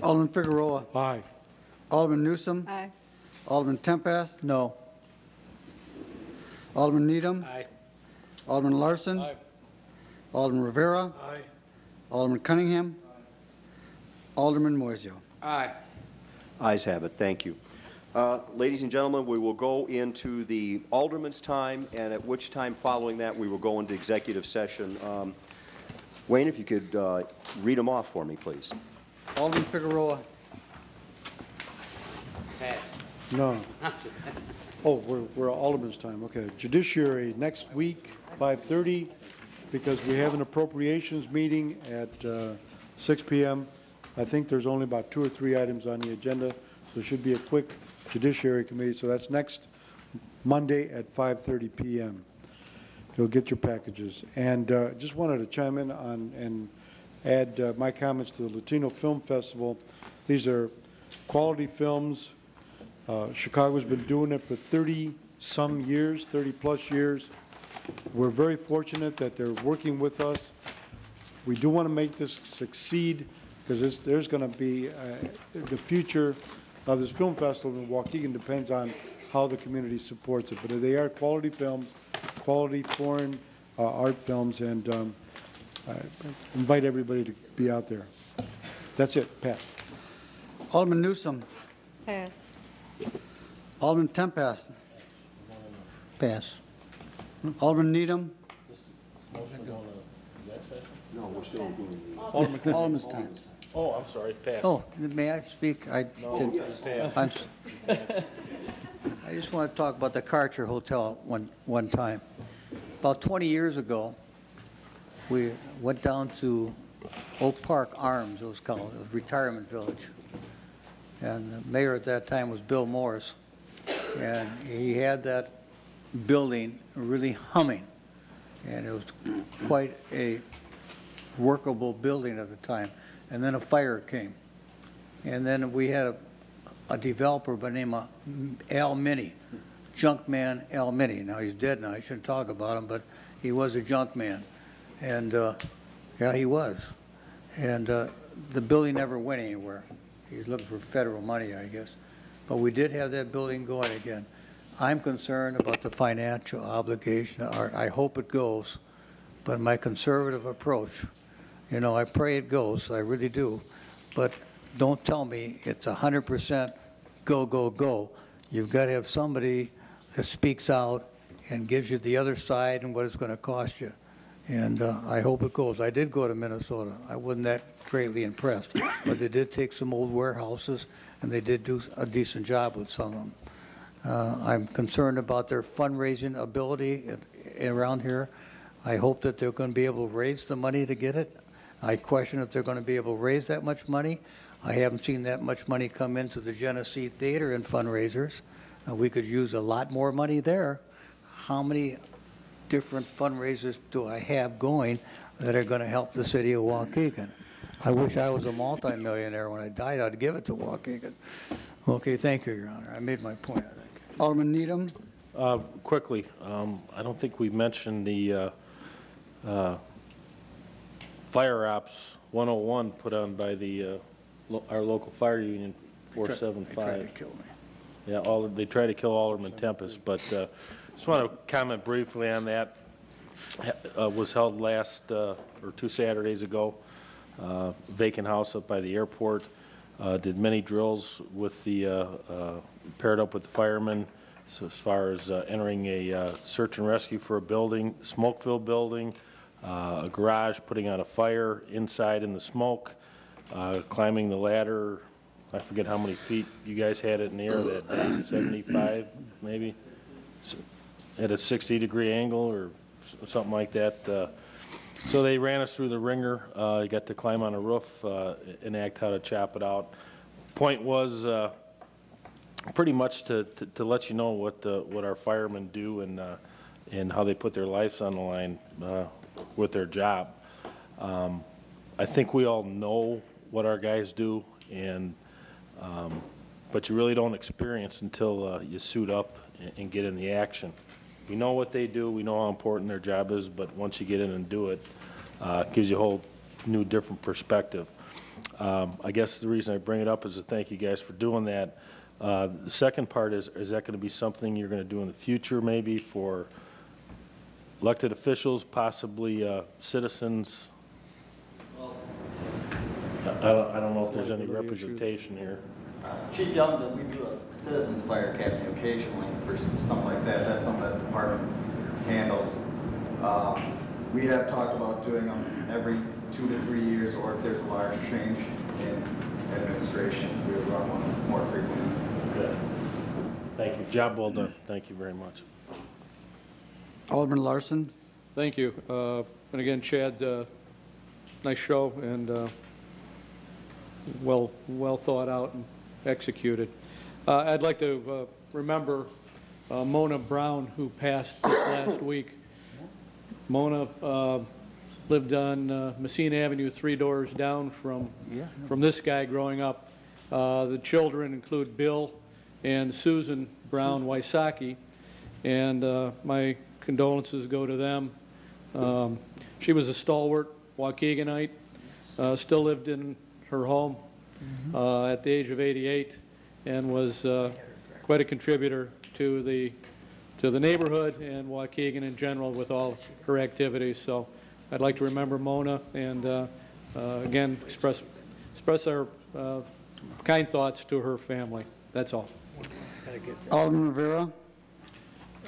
Alderman Figueroa. Aye. Alderman Newsom. Aye. Alderman Tempest. No. Alderman Needham. Aye. Alderman Larson. Aye. Alderman Rivera. Aye. Alderman Cunningham. Alderman Moiseo. Aye. Ayes have it. Thank you. Ladies and gentlemen, we will go into the alderman's time, and at which time following that we will go into executive session. Wayne, if you could read them off for me, please. Alderman Figueroa. Pass. No. Oh, we're Alderman's time. Okay. Judiciary next week, 5:30, because we have an appropriations meeting at 6 p.m. I think there's only about 2 or 3 items on the agenda, so it should be a quick Judiciary Committee. So that's next Monday at 5:30 p.m. You'll get your packages. And just wanted to chime in on and add my comments to the Latino Film Festival. These are quality films. Chicago's been doing it for 30-some years, 30-plus years. We're very fortunate that they're working with us. We do want to make this succeed because there's going to be the future of this film festival in Waukegan depends on how the community supports it. But they are quality films, quality foreign art films, and I invite everybody to be out there. That's it. Pat. Alderman Newsom. Pass. Alderman Tempest. Pass. Alderman Needham. No, we're still doing Alderman's time. Oh, I'm sorry, pass. Oh, may I speak? I just want to talk about the Karcher Hotel one time. About 20 years ago, we went down to Oak Park Arms, it was called, a retirement village. And the mayor at that time was Bill Morris. And he had that building really humming. And it was quite a workable building at the time. And then a fire came. And then we had a developer by the name of Al Minnie, junk man Al Minnie. Now he's dead now, I shouldn't talk about him, but he was a junk man. And yeah, he was. And the building never went anywhere. He was looking for federal money, I guess. But we did have that building going again. I'm concerned about the financial obligation of art. I hope it goes, but my conservative approach, you know, I pray it goes, I really do, but don't tell me it's 100% go, go, go. You've got to have somebody that speaks out and gives you the other side and what it's going to cost you. And I hope it goes. I did go to Minnesota. I wasn't that greatly impressed, but they did take some old warehouses and they did do a decent job with some of them. I'm concerned about their fundraising ability around here. I hope that they're going to be able to raise the money to get it. I question if they're going to be able to raise that much money. I haven't seen that much money come into the Genesee Theater in fundraisers. We could use a lot more money there. How many different fundraisers do I have going that are going to help the city of Waukegan? I wish I was a multimillionaire when I died. I'd give it to Waukegan. Okay, thank you, Your Honor. I made my point, I think. Alderman Needham? Quickly, I don't think we mentioned the Fire Ops 101 put on by the our local fire union, 475. They tried to kill me. Yeah, they tried to kill Alderman Tempest, but just want to comment briefly on that. Was held last or 2 Saturdays ago. Vacant house up by the airport. Did many drills with the paired up with the firemen. So as far as entering a search and rescue for a building, smoke-filled building, a garage, putting out a fire inside in the smoke, climbing the ladder. I forget how many feet you guys had it in the air that day, 75 maybe, so at a 60-degree angle or something like that. So they ran us through the ringer. You got to climb on a roof, enact how to chop it out. Point was pretty much to let you know what our firemen do and how they put their lives on the line with their job. I think we all know what our guys do, and but you really don't experience until you suit up and get in the action. We know what they do, we know how important their job is, but once you get in and do it, it gives you a whole new, different perspective. I guess the reason I bring it up is to thank you guys for doing that. The second part is that going to be something you're going to do in the future, maybe for elected officials, possibly citizens? I don't know if there's any representation here. Chief Young, we do a Citizens Fire Academy occasionally for something like that. That's something that the department handles. We have talked about doing them every 2 to 3 years, or if there's a large change in administration, we would run one more frequently. Good. Thank you. Job well done. Thank you very much. Alderman Larson? Thank you. And again, Chad, nice show and well thought out and executed. I'd like to remember Mona Brown, who passed this last week. Mona lived on Messina Avenue, 3 doors down from this guy growing up. The children include Bill and Susan Brown Wysocki, and my condolences go to them. She was a stalwart Waukeganite, still lived in her home at the age of 88, and was quite a contributor to the neighborhood and Waukegan in general with all her activities. So I'd like to remember Mona and again express our kind thoughts to her family. That's all. Alderman Rivera?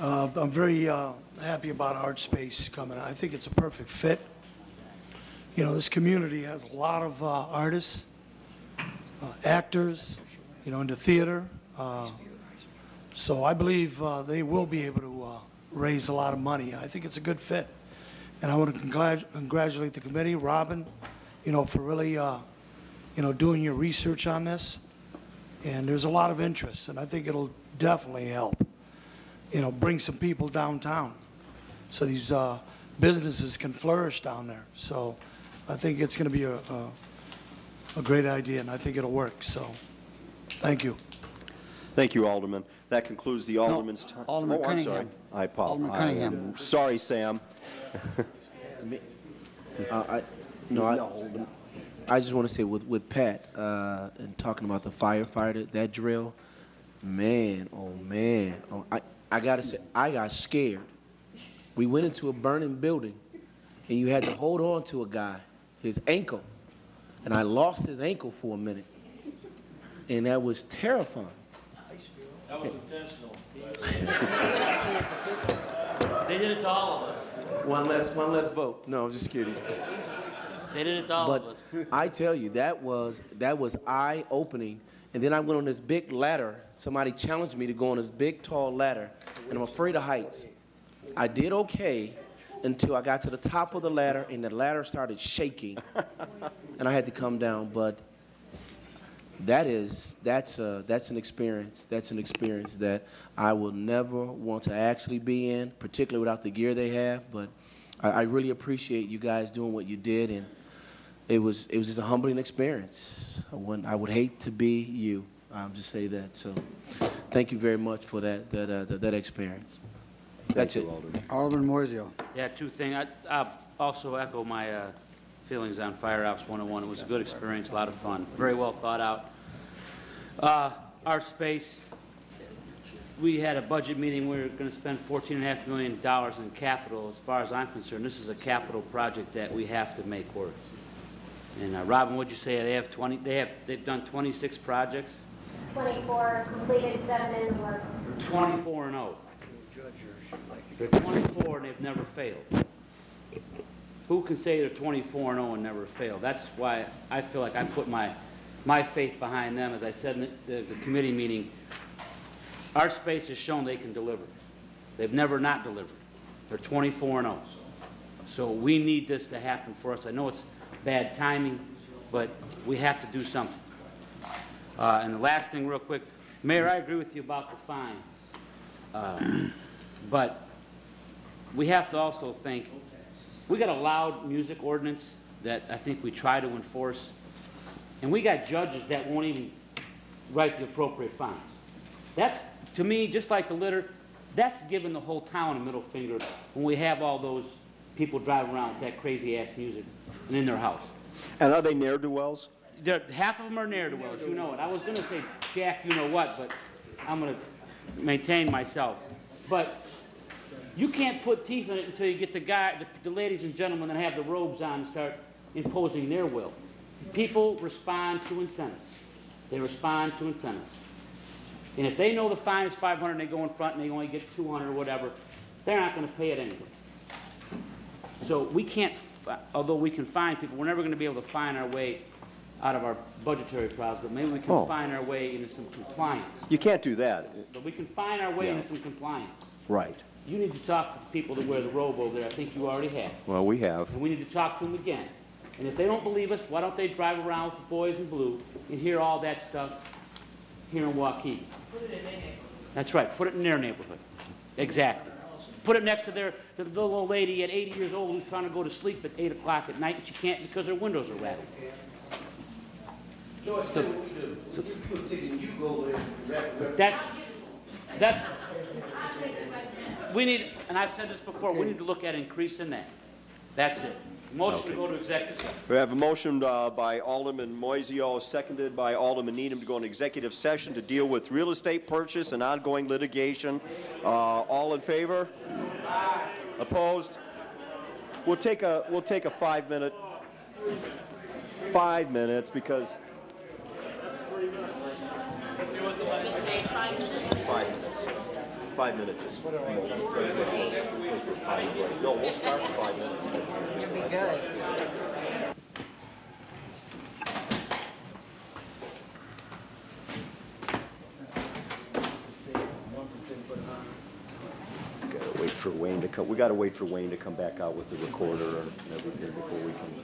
I'm very happy about Art Space coming. I think it's a perfect fit. You know, this community has a lot of artists, actors, you know, into theater. So I believe they will be able to raise a lot of money. I think it's a good fit. And I want to congratulate the committee, Robin, you know, for really, you know, doing your research on this. And there's a lot of interest, and I think it'll definitely help, you know, bring some people downtown so these businesses can flourish down there. So I think it's going to be a great idea, and I think it'll work. So thank you. Thank you, Alderman. That concludes the Alderman's time. Alderman I'm Cunningham. sorry. I apologize. Alderman Cunningham. Sorry, Sam. I just want to say with Pat and talking about the firefighter, that drill, man, oh man, I gotta say, I got scared. We went into a burning building, and you had to hold on to a guy, his ankle, and I lost his ankle for a minute, and that was terrifying. That was intentional. They did it to all of us. One less vote. No, I'm just kidding. They did it to all of us. But I tell you, that was eye-opening, And then I went on this big ladder. Somebody challenged me to go on this big, tall ladder, and I'm afraid of heights. I did okay until I got to the top of the ladder, and the ladder started shaking, and I had to come down. But that's an experience. That's an experience that I will never want to actually be in, particularly without the gear they have. But I really appreciate you guys doing what you did, and it was just a humbling experience. I would hate to be you. I'll just say that. So, thank you very much for that experience. That's it. Alderman Moiseo. Yeah, two things. I also echo my feelings on Fire Ops 101. It was a good experience, a lot of fun, very well thought out. Our space, we had a budget meeting. We were going to spend $14.5 million in capital. As far as I'm concerned, this is a capital project that we have to make work. And Robin, what'd you say? They have 20. They've done 26 projects. 24 completed, 7 in the works. 24 and 0. They're 24 and they've never failed. Who can say they're 24 and 0 and never failed? That's why I feel like I put my faith behind them. As I said in the committee meeting, our space has shown they can deliver. They've never not delivered. They're 24 and 0. So we need this to happen for us. I know it's bad timing, but we have to do something. And the last thing real quick, Mayor, I agree with you about the fines. But we have to also think, we got a loud music ordinance that I think we try to enforce, and we got judges that won't even write the appropriate fines. That's, to me, just like the litter, that's giving the whole town a middle finger when we have all those people driving around with that crazy-ass music and in their house. And are they ne'er-do-wells? Half of them are ne'er-do-wells, you know it. I was going to say Jack, you know what, but I'm going to maintain myself. But you can't put teeth in it until you get the ladies and gentlemen that have the robes on and start imposing their will. People respond to incentives. They respond to incentives. And if they know the fine is $500 and they go in front and they only get $200 or whatever, they're not going to pay it anyway. So we can't, although we can fine people, we're never going to be able to fine our way out of our budgetary problems, but maybe we can fine our way into some compliance. You can't do that. But we can fine our way into some compliance. Right. You need to talk to the people that wear the robe over there. I think you already have. Well, we have. And we need to talk to them again. And if they don't believe us, why don't they drive around with the boys in blue and hear all that stuff here in Waukegan? Put it in their neighborhood. That's right. Put it in their neighborhood. Exactly. Put it next to the little old lady at 80 years old who's trying to go to sleep at 8 o'clock at night and she can't because her windows are rattled. That's we need, and I've said this before, we need to look at increasing that. That's it. Motion to go to executive session. We have a motion by Alderman Moiseo, seconded by Alderman Needham, to go into executive session to deal with real estate purchase and ongoing litigation. All in favor? Aye. Opposed? We'll take a 5 minutes because. Just say 5 minutes. 5 minutes. 5 minutes. Just. No, we'll start in 5 minutes. You'll be good. Gotta wait for Wayne to come. We gotta wait for Wayne to come back out with the recorder and everything before we can.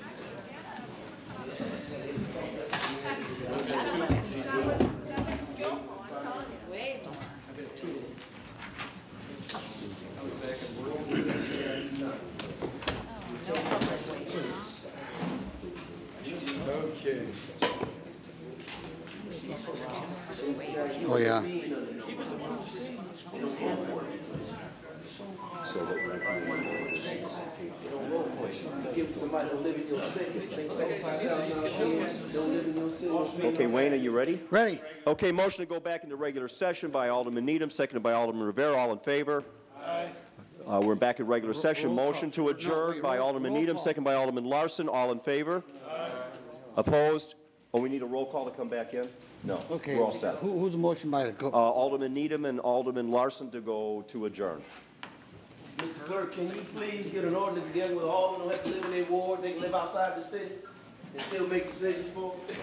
Okay. Oh, yeah. So that okay, Wayne, are you ready? Ready. Okay, motion to go back into regular session by Alderman Needham, seconded by Alderman Rivera. All in favor? Aye. We're back in regular session. Motion to adjourn by Alderman Needham, seconded by Alderman Larson. All in favor? Aye. Opposed? Oh, we need a roll call to come back in? No. Okay. We're all set. Who's the motion by the go? Alderman Needham and Alderman Larson to go to adjourn. Mr. Clerk, can you please get an ordinance together with all of them who have to live in their ward, they can live outside the city and still make decisions for them?